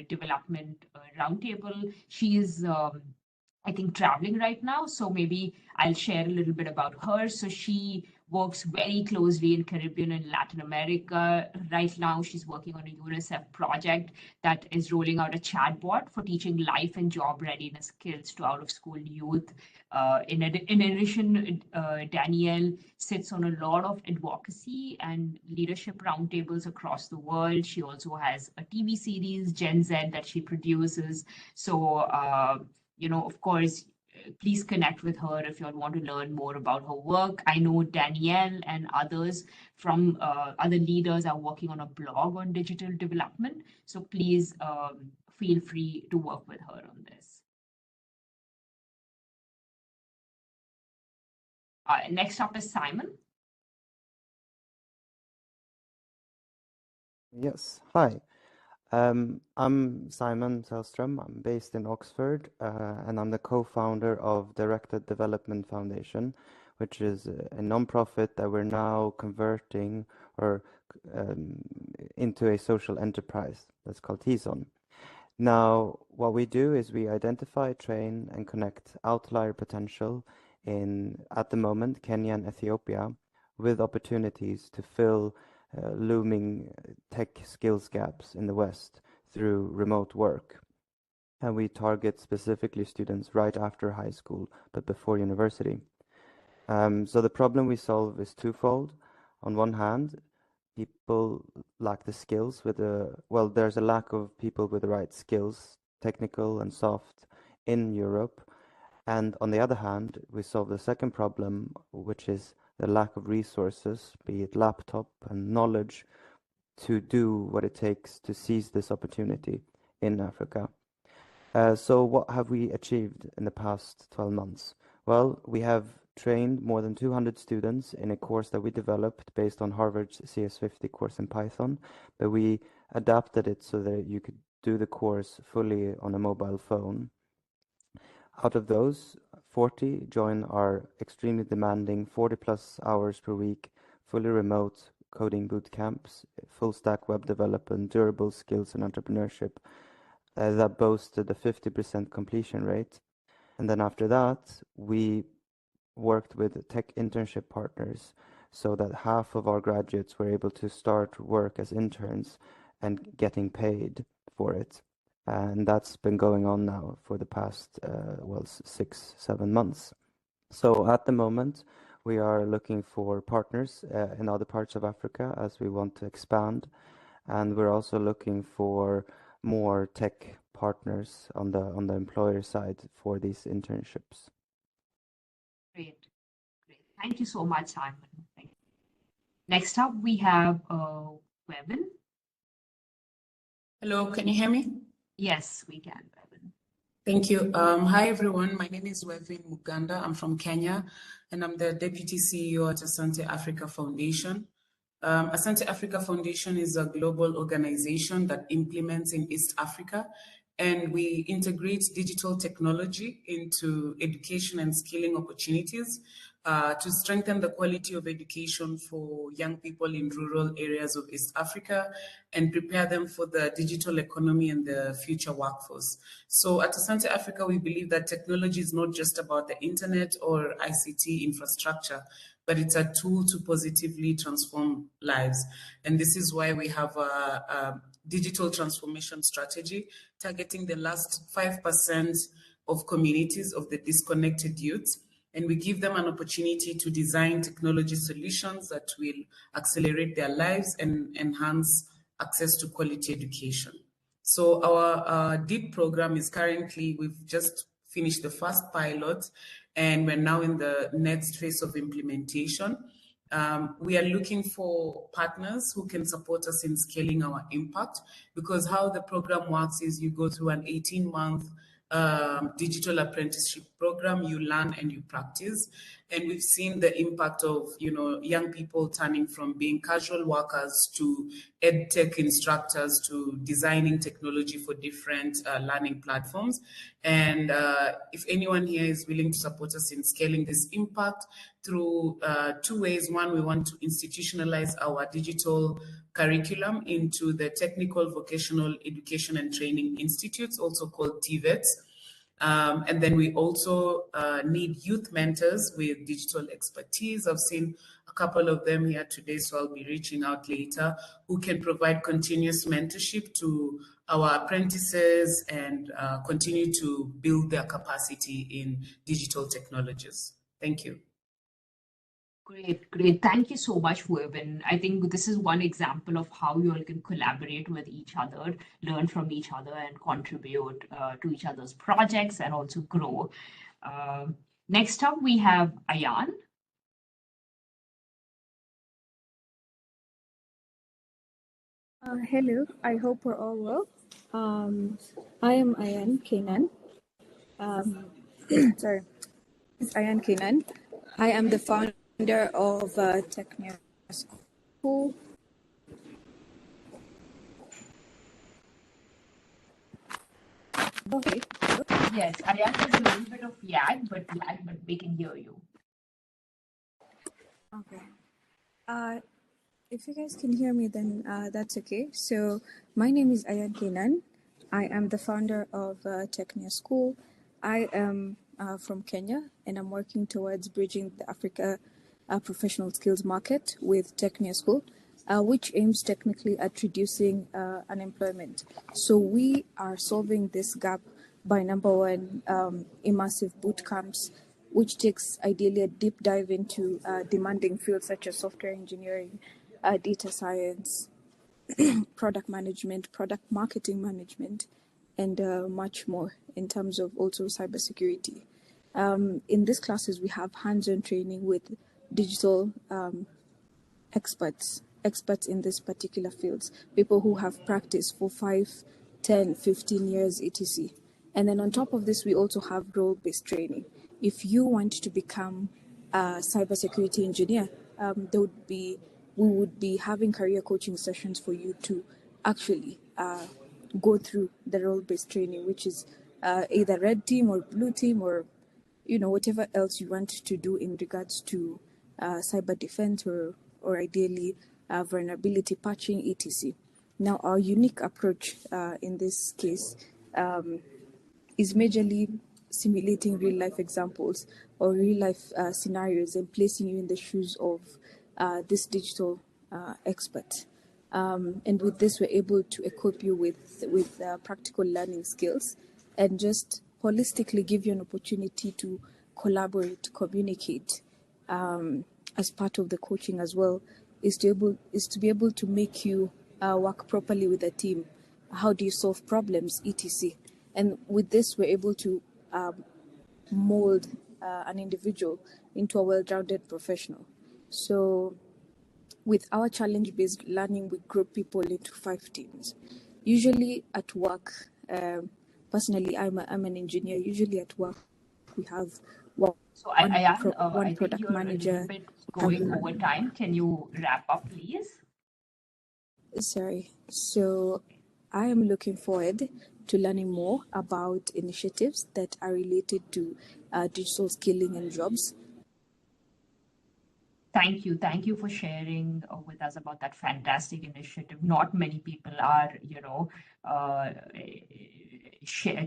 development roundtable. She is, I think, traveling right now, so maybe I'll share a little bit about her. So she works very closely in Caribbean and Latin America. Right now, she's working on a UNICEF project that is rolling out a chatbot for teaching life and job readiness skills to out-of-school youth. In addition, Danielle sits on a lot of advocacy and leadership roundtables across the world. She also has a TV series, Gen Z, that she produces. So, of course, please connect with her if you all want to learn more about her work. I know Danielle and others from other leaders are working on a blog on digital development. So please feel free to work with her on this. Next up is Simon. Yes, hi. I'm Simon Selstrom. I'm based in Oxford, and I'm the co-founder of Directed Development Foundation, which is a non-profit that we're now converting into a social enterprise that's called Tizon. Now, what we do is we identify, train, and connect outlier potential in, at the moment, Kenya and Ethiopia, with opportunities to fill looming tech skills gaps in the West through remote work. And we target specifically students right after high school, but before university. So the problem we solve is twofold. On one hand, people lack the skills there's a lack of people with the right skills, technical and soft, in Europe. And on the other hand, we solve the second problem, which is the lack of resources, be it laptop and knowledge, to do what it takes to seize this opportunity in Africa. So what have we achieved in the past 12 months? Well, we have trained more than 200 students in a course that we developed based on Harvard's CS50 course in Python, but we adapted it so that you could do the course fully on a mobile phone. Out of those, 40 join our extremely demanding 40+ hours per week, fully remote coding boot camps, full stack web development, durable skills and entrepreneurship that boasted a 50% completion rate. And then after that, we worked with tech internship partners so that half of our graduates were able to start work as interns and getting paid for it. And that's been going on now for the past, 6-7 months. So at the moment, we are looking for partners in other parts of Africa as we want to expand. And we're also looking for more tech partners on the employer side for these internships. Great. Thank you so much, Simon. Thank you. Next up, we have Webin. Hello, can you hear me? Yes, we can, Webin. Thank you. Hi, everyone. My name is Webin Muganda. I'm from Kenya, and I'm the Deputy CEO at Asante Africa Foundation. Asante Africa Foundation is a global organization that implements in East Africa, and we integrate digital technology into education and skilling opportunities to strengthen the quality of education for young people in rural areas of East Africa and prepare them for the digital economy and the future workforce. So at Asante Africa, we believe that technology is not just about the internet or ICT infrastructure, but it's a tool to positively transform lives. And this is why we have a digital transformation strategy targeting the last 5% of communities of the disconnected youth. And we give them an opportunity to design technology solutions that will accelerate their lives and enhance access to quality education. So our DEEP program is currently, we've just finished the first pilot, and we're now in the next phase of implementation. We are looking for partners who can support us in scaling our impact, because how the program works is you go through an 18-month digital apprenticeship program, you learn and you practice. And we've seen the impact of, young people turning from being casual workers to ed tech instructors to designing technology for different learning platforms. And if anyone here is willing to support us in scaling this impact through 2 ways. One, we want to institutionalize our digital curriculum into the Technical Vocational Education and Training Institutes, also called TVETs. And then we also need youth mentors with digital expertise. I've seen a couple of them here today, so I'll be reaching out later, who can provide continuous mentorship to our apprentices and continue to build their capacity in digital technologies. Thank you. Great. Thank you so much, Webin. I think this is one example of how you all can collaborate with each other, learn from each other, and contribute to each other's projects and also grow. Next up, we have Ayan. Hello, I hope we're all well. I am Ayan Kenan. Sorry, it's Ayan Kenan. I am the founder of Technia School. Okay. Yes, Ayan has a little bit of lag, but we can hear you. Okay. If you guys can hear me, then that's okay. So my name is Ayan Kenan. I am the founder of Technia School. I am from Kenya, and I'm working towards bridging the Africa professional skills market with Technia School, which aims technically at reducing unemployment. So we are solving this gap by, number one, immersive boot camps, which takes ideally a deep dive into demanding fields such as software engineering, data science, product management, product marketing management, and much more in terms of also cybersecurity. In these classes, we have hands-on training with digital experts in this particular fields, people who have practiced for 5, 10, 15 years, etc. And then on top of this, we also have role-based training. If you want to become a cybersecurity engineer, we would be having career coaching sessions for you to actually go through the role-based training, which is either red team or blue team or whatever else you want to do in regards to cyber defense or ideally vulnerability patching, etc. Now, our unique approach in this case is majorly simulating real life examples or real life scenarios and placing you in the shoes of this digital expert. And with this, we're able to equip you with practical learning skills and just holistically give you an opportunity to collaborate, communicate as part of the coaching as well, is to be able to make you work properly with a team. How do you solve problems, etc. And with this, we're able to mold an individual into a well-rounded professional. So with our challenge-based learning, we group people into 5 teams. Usually at work, personally, I'm an engineer. Usually at work, we have one I think product you're a manager. little bit going over time. Can you wrap up, please? Sorry. So I am looking forward to learning more about initiatives that are related to digital skilling and jobs. Thank you. Thank you for sharing with us about that fantastic initiative. Not many people are,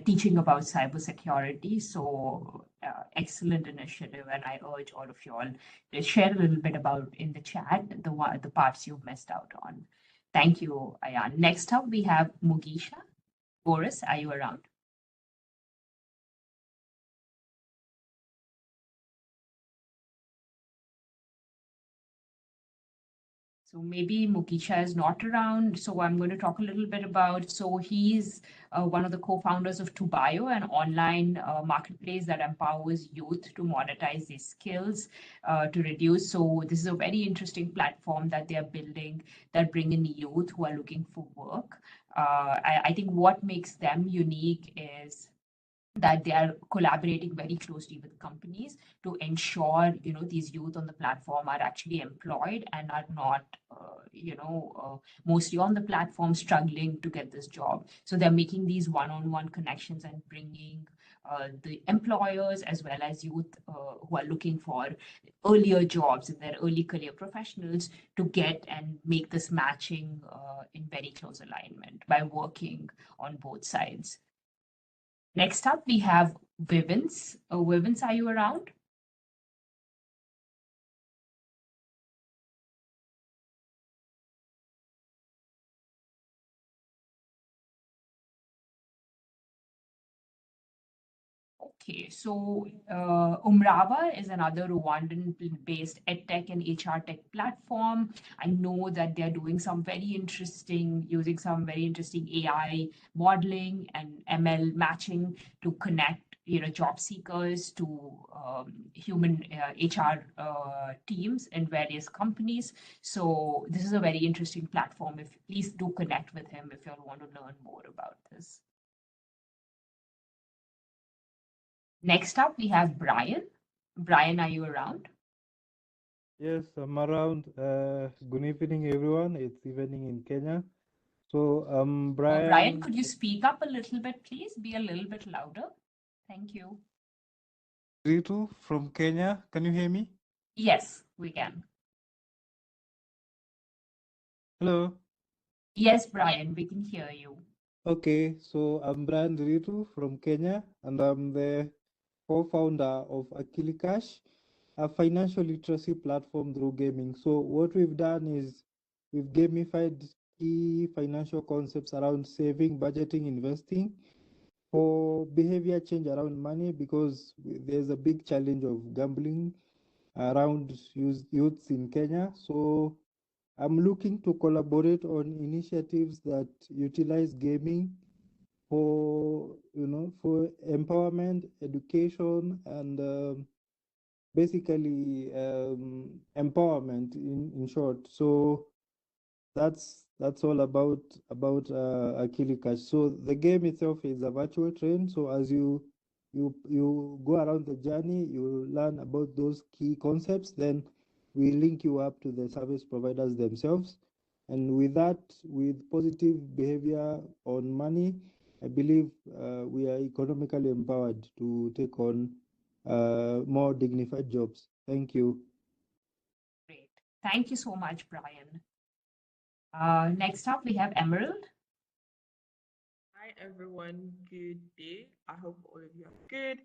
teaching about cybersecurity. So excellent initiative, and I urge all of you all to share a little bit about in the chat the parts you missed out on. Thank you, Ayan. Next up, we have Mugisha. Boris, are you around? So maybe Mugisha is not around. So I'm going to talk a little bit about, so he's one of the co-founders of Tubio, an online marketplace that empowers youth to monetize their skills to reduce. So this is a very interesting platform that they are building that bring in youth who are looking for work. I think what makes them unique is that they are collaborating very closely with companies to ensure these youth on the platform are actually employed and are not mostly on the platform struggling to get this job. So they're making these one-on-one connections and bringing the employers as well as youth who are looking for earlier jobs in their early career professionals to get and make this matching in very close alignment by working on both sides. Next up, we have Vivens. Vivens, are you around? Okay, so Umrava is another Rwandan-based edtech and HR tech platform. I know that they're doing using some very interesting AI modeling and ML matching to connect job seekers to human HR teams in various companies. So this is a very interesting platform. Please do connect with him if you all want to learn more about this. Next up, we have Brian. Brian, are you around? Yes, I'm around. Good evening, everyone. It's evening in Kenya. So, Brian. Brian, could you speak up a little bit, please? Be a little bit louder. Thank you. Ritu from Kenya. Can you hear me? Yes, we can. Hello. Yes, Brian, we can hear you. Okay, so I'm Brian Ritu from Kenya, and I'm the co-founder of Akili Cash, a financial literacy platform through gaming. So what we've done is we've gamified key financial concepts around saving, budgeting, investing for behavior change around money, because there's a big challenge of gambling around youths in Kenya. So I'm looking to collaborate on initiatives that utilize gaming for for empowerment, education, and basically empowerment in short. So that's all about Akili Cash. So the game itself is a virtual train. So as you go around the journey, you learn about those key concepts. Then we link you up to the service providers themselves. And with that, with positive behavior on money, I believe we are economically empowered to take on more dignified jobs. Thank you. Great. Thank you so much, Brian. Next up, we have Emerald. Hi everyone, good day. I hope all of you are good.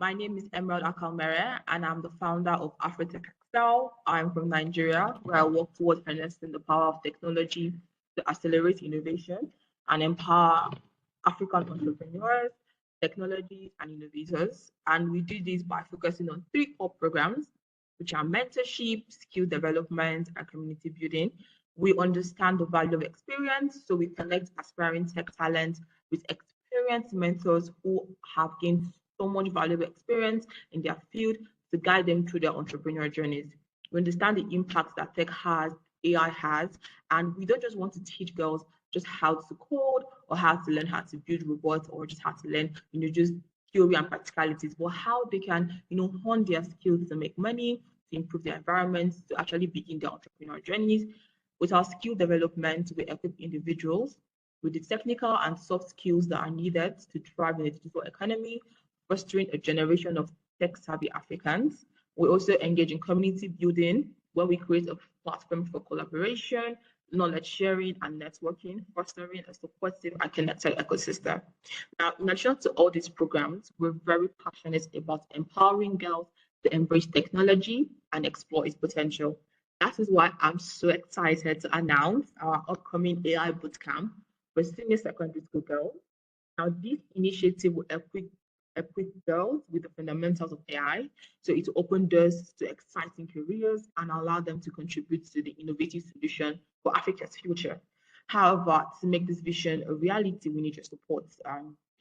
My name is Emerald Akalmere and I'm the founder of Afrotech Excel. I'm from Nigeria, where I work towards harnessing the power of technology to accelerate innovation and empower African entrepreneurs, technologies, and innovators. And we do this by focusing on three core programs, which are mentorship, skill development, and community building. We understand the value of experience, so we connect aspiring tech talent with experienced mentors who have gained so much valuable experience in their field to guide them through their entrepreneurial journeys. We understand the impacts that tech has, AI has, and we don't just want to teach girls just how to code or how to learn how to build robots or just how to learn, just theory and practicalities, but how they can, hone their skills to make money, to improve their environment, to actually begin their entrepreneurial journeys. With our skill development, we equip individuals with the technical and soft skills that are needed to thrive in the digital economy, fostering a generation of tech-savvy Africans. We also engage in community building, where we create a platform for collaboration, knowledge sharing, and networking, fostering a supportive and connected ecosystem. Now, in addition to all these programs, we're very passionate about empowering girls to embrace technology and explore its potential. That is why I'm so excited to announce our upcoming AI bootcamp for senior secondary school girls. Now, this initiative will equip girls with the fundamentals of AI, so it will open doors to exciting careers and allow them to contribute to the innovative solution for Africa's future. However, to make this vision a reality, we need your support.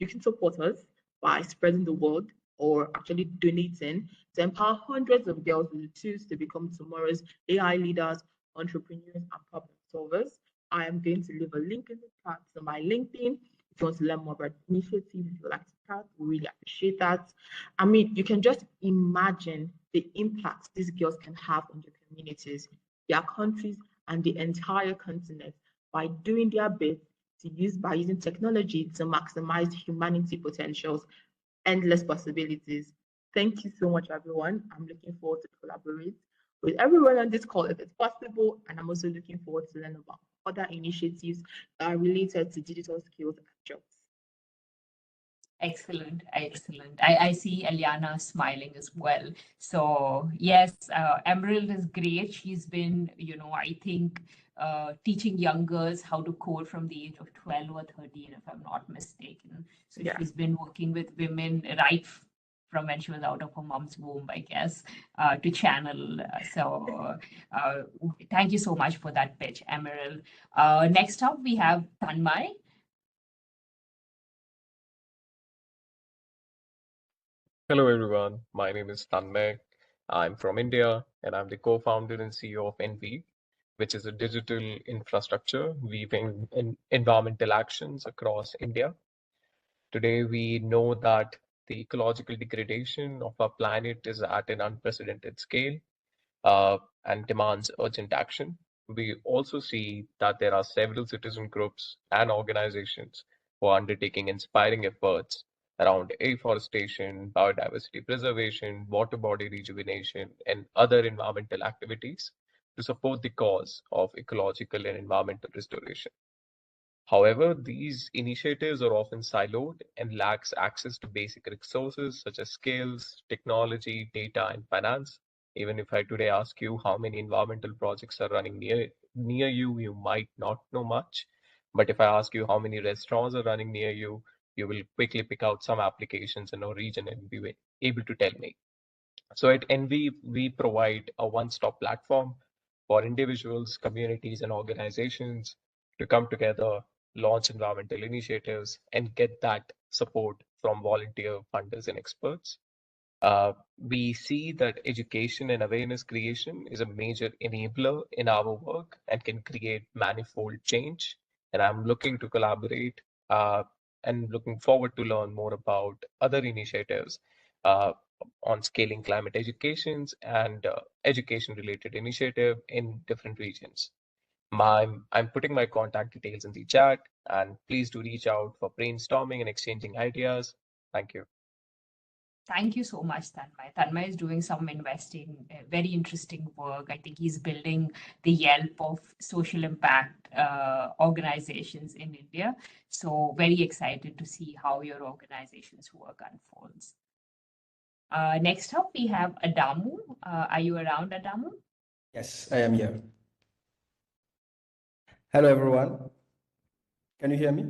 You can support us by spreading the word or actually donating to empower hundreds of girls with the tools to become tomorrow's AI leaders, entrepreneurs, and problem solvers. I am going to leave a link in the chat to my LinkedIn. If you want to learn more about the initiative, if you'd like to start, we really appreciate that. I mean, you can just imagine the impact these girls can have on their communities, their countries, and the entire continent by doing their bit by using technology to maximize humanity potentials, endless possibilities. Thank you so much, everyone. I'm looking forward to collaborate with everyone on this call if it's possible, and I'm also looking forward to learn about other initiatives that are related to digital skills and jobs. Excellent, excellent. I see Eliana smiling as well. So yes, Emerald is great. She's been, I think, teaching young girls how to code from the age of 12 or 13, if I'm not mistaken. So Yeah. she's been working with women right from when she was out of her mom's womb, I guess, to channel. So thank you so much for that pitch, Emerald. Next up, we have Tanmay. Hello everyone, my name is Tanmay. I'm from India and I'm the co-founder and CEO of Enweave, which is a digital infrastructure weaving environmental actions across India. Today we know that the ecological degradation of our planet is at an unprecedented scale and demands urgent action. We also see that there are several citizen groups and organizations who are undertaking inspiring efforts around afforestation, biodiversity preservation, water body rejuvenation, and other environmental activities to support the cause of ecological and environmental restoration. However, these initiatives are often siloed and lacks access to basic resources such as skills, technology, data, and finance. Even if I today ask you how many environmental projects are running near you, you might not know much. But if I ask you how many restaurants are running near you, you will quickly pick out some applications in our region and be able to tell me. So at Envy, we provide a one-stop platform for individuals, communities, and organizations to come together, launch environmental initiatives, and get that support from volunteer funders and experts. We see that education and awareness creation is a major enabler in our work and can create manifold change. And I'm looking to collaborate and looking forward to learn more about other initiatives uh, on scaling climate educations and education-related initiative in different regions. I'm putting my contact details in the chat, and please do reach out for brainstorming and exchanging ideas. Thank you. Thank you so much, Tanmay. Tanmay is doing some investing, very interesting work. I think he's building the Yelp of social impact organizations in India. So very excited to see how your organization's work unfolds. Next up, we have Adamu. Are you around, Adamu? Yes, I am here. Hello, everyone. Can you hear me?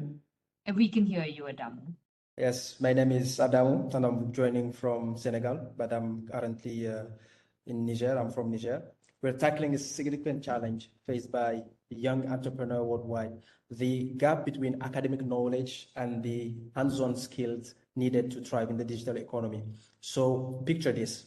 We can hear you, Adamu. Yes, my name is Adamu, and I'm joining from Senegal, but I'm currently in Niger. I'm from Niger. We're tackling a significant challenge faced by young entrepreneurs worldwide: the gap between academic knowledge and the hands-on skills needed to thrive in the digital economy. So picture this: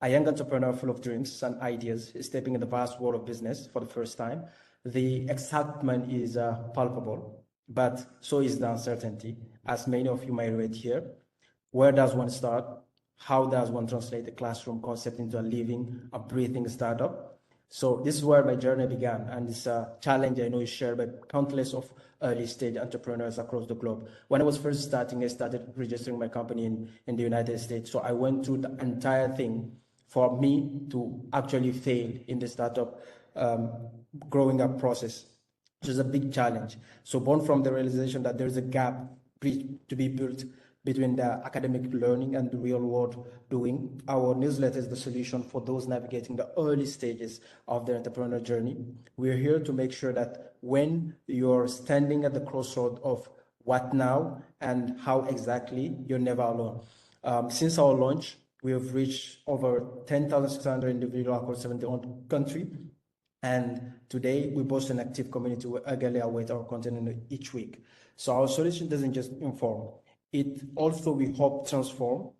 a young entrepreneur full of dreams and ideas is stepping in the vast world of business for the first time. The excitement is palpable, but so is the uncertainty, as many of you might read here. Where does one start? How does one translate the classroom concept into a living, a breathing startup? So this is where my journey began, and it's a challenge I know is shared by countless of early stage entrepreneurs across the globe. When I was first starting, I started registering my company in the United States. So I went through the entire thing for me to actually fail in the startup growing up process. Which is a big challenge. So born from the realization that there's a gap to be built between the academic learning and the real world doing, our newsletter is the solution for those navigating the early stages of their entrepreneurial journey. We're here to make sure that when you're standing at the crossroad of what now and how exactly, you're never alone. Since our launch, we have reached over 10,600 individuals across 71 countries. And today we boast an active community who eagerly await our content each week. So our solution doesn't just inform, it also, we hope, transform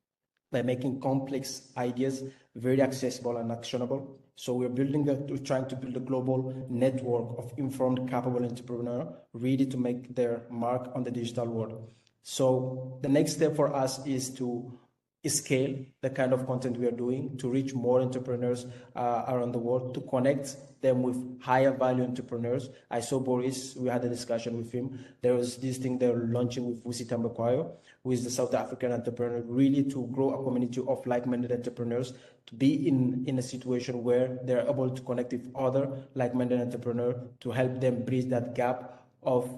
by making complex ideas very accessible and actionable. So we're trying to build a global network of informed, capable entrepreneurs ready to make their mark on the digital world. So the next step for us is to scale the kind of content we are doing to reach more entrepreneurs around the world, to connect them with higher value entrepreneurs. I saw Boris, we had a discussion with him. There was this thing they're launching with Vusi Tambakwayo, who is the South African entrepreneur, really to grow a community of like-minded entrepreneurs, to be in a situation where they're able to connect with other like-minded entrepreneurs to help them bridge that gap of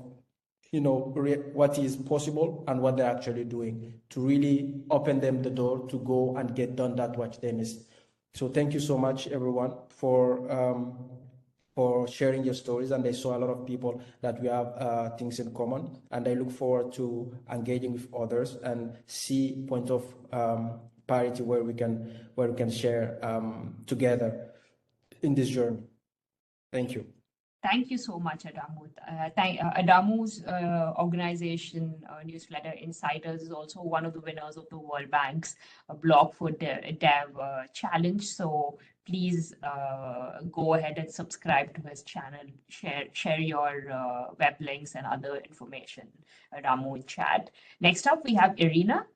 what is possible and what they're actually doing, to really open them the door to go and get done that what they missed. So thank you so much, everyone, for sharing your stories. And I saw a lot of people that we have things in common, and I look forward to engaging with others and see point of parity where we can share together in this journey. Thank you. Thank you so much, Adamu. Adamu's organization, newsletter Insiders, is also one of the winners of the World Bank's Blog for Dev challenge. So please go ahead and subscribe to his channel. Share your web links and other information, Adamu, in chat. Next up, we have Irina.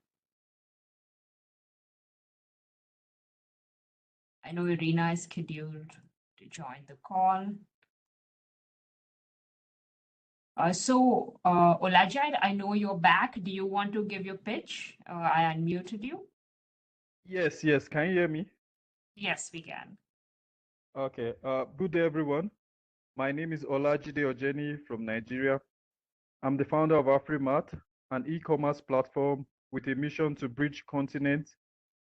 I know Irina is scheduled to join the call. Olajide, I know you're back. Do you want to give your pitch? I unmuted you. Yes. Can you hear me? Yes, we can. Okay. Good day, everyone. My name is Olajide Ojeni from Nigeria. I'm the founder of AfriMart, an e-commerce platform with a mission to bridge continents,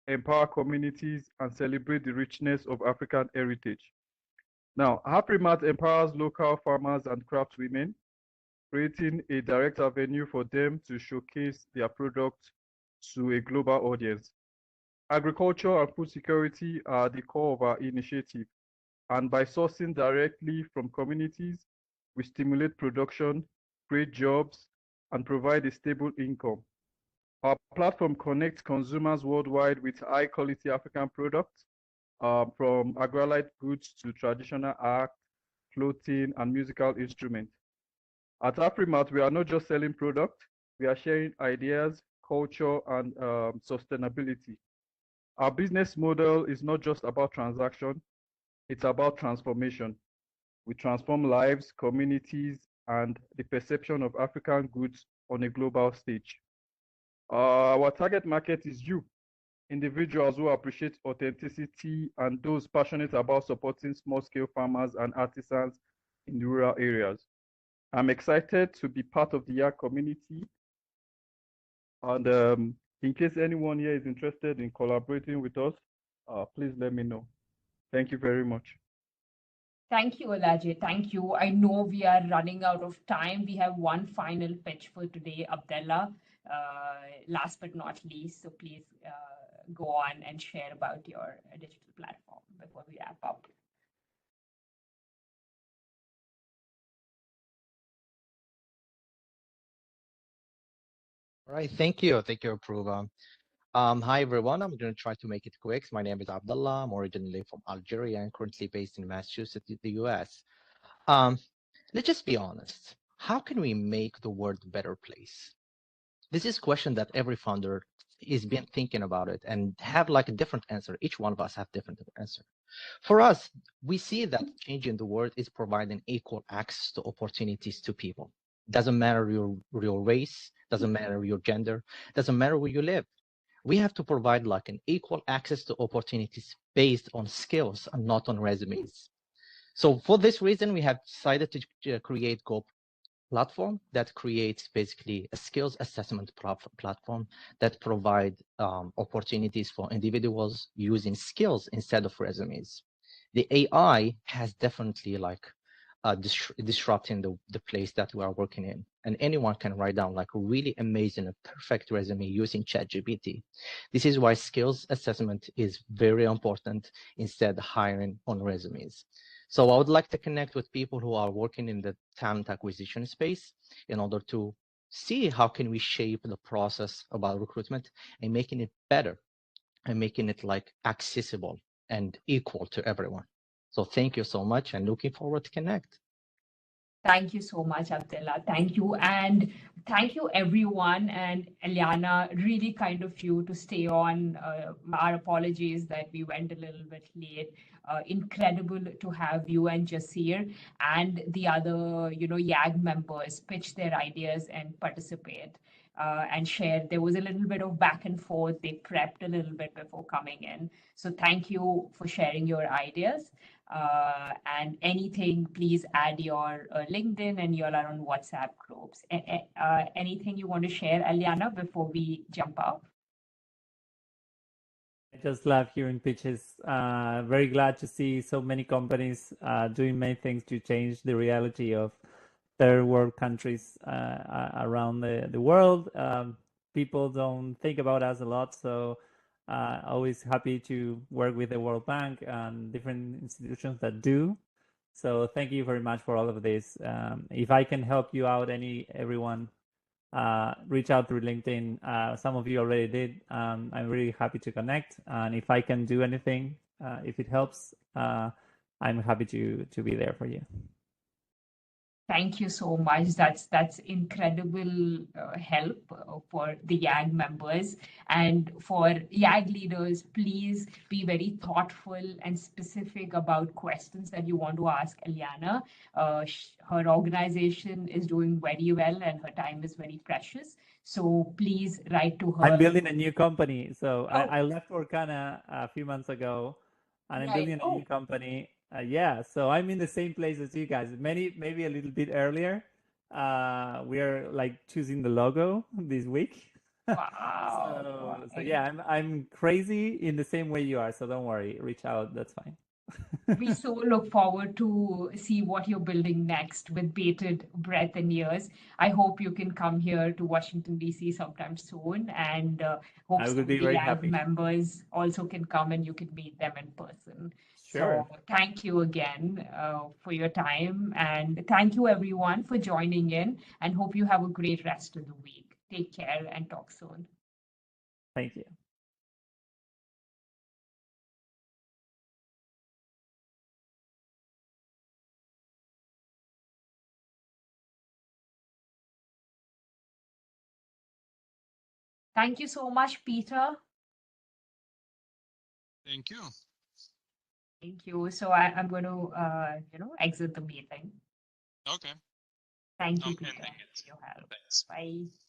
empower communities, and celebrate the richness of African heritage. Now, AfriMart empowers local farmers and craftswomen, creating a direct avenue for them to showcase their products to a global audience. Agriculture and food security are the core of our initiative, and by sourcing directly from communities, we stimulate production, create jobs, and provide a stable income. Our platform connects consumers worldwide with high-quality African products, from agri-light goods to traditional art, clothing, and musical instruments. At AfriMart, we are not just selling product, we are sharing ideas, culture, and sustainability. Our business model is not just about transaction, it's about transformation. We transform lives, communities, and the perception of African goods on a global stage. Our target market is you, individuals who appreciate authenticity and those passionate about supporting small-scale farmers and artisans in rural areas. I'm excited to be part of the YAG community. And in case anyone here is interested in collaborating with us, please let me know. Thank you very much. Thank you, Olaje. Thank you. I know we are running out of time. We have one final pitch for today, Abdullah, last but not least. So please go on and share about your digital platform before we wrap up. All right, thank you. Thank you, Apoorva. Hi, everyone. I'm going to try to make it quick. My name is Abdullah. I'm originally from Algeria and currently based in Massachusetts, the US. Let's just be honest. How can we make the world a better place? This is a question that every founder is been thinking about it and have like a different answer. Each one of us have different answer. For us, we see that changing the world is providing equal access to opportunities to people. Doesn't matter your race, doesn't matter your gender, doesn't matter where you live. We have to provide like an equal access to opportunities based on skills and not on resumes. So for this reason, we have decided to create Go platform that creates basically a skills assessment platform that provide opportunities for individuals using skills instead of resumes. The AI has definitely like disrupting the place that we are working in, and anyone can write down like a really amazing, a perfect resume using ChatGPT. This is why skills assessment is very important instead of hiring on resumes. So I would like to connect with people who are working in the talent acquisition space in order to see how can we shape the process about recruitment and making it better and making it like accessible and equal to everyone. So thank you so much and looking forward to connect. Thank you so much, Abdullah. Thank you. And thank you, everyone. And Eliana, really kind of you to stay on. Our apologies that we went a little bit late. Incredible to have you and Jaser and the other, YAG members pitch their ideas and participate and share. There was a little bit of back and forth. They prepped a little bit before coming in. So thank you for sharing your ideas. And anything, please add your LinkedIn and you all are on WhatsApp groups. Anything you want to share, Eliana, before we jump out? I just love hearing pitches. Very glad to see so many companies doing many things to change the reality of third world countries around the world. People don't think about us a lot, so always happy to work with the World Bank and different institutions that do. So thank you very much for all of this. If I can help you out, everyone, reach out through LinkedIn. Some of you already did. I'm really happy to connect. And if I can do anything, if it helps, I'm happy to be there for you. Thank you so much. That's incredible help for the YAG members and for YAG leaders. Please be very thoughtful and specific about questions that you want to ask Eliana. Her organization is doing very well and her time is very precious. So please write to her. I'm building a new company. So I left Orkana a few months ago and I'm building a new company. Yeah, so I'm in the same place as you guys, maybe a little bit earlier. We are like choosing the logo this week. Wow. So yeah, I'm crazy in the same way you are. So don't worry, reach out. That's fine. We so look forward to see what you're building next with bated breath and ears. I hope you can come here to Washington, D.C. sometime soon, and hope I some would of be the very YAG happy. members also can come and you can meet them in person. Sure. So thank you again for your time, and thank you everyone for joining in, and hope you have a great rest of the week. Take care and talk soon. Thank you. Thank you so much, Peter. Thank you. Thank you. So I'm going to, exit the meeting. Okay. Thank you, I'm Peter, ending it. for your help. Thanks. Bye.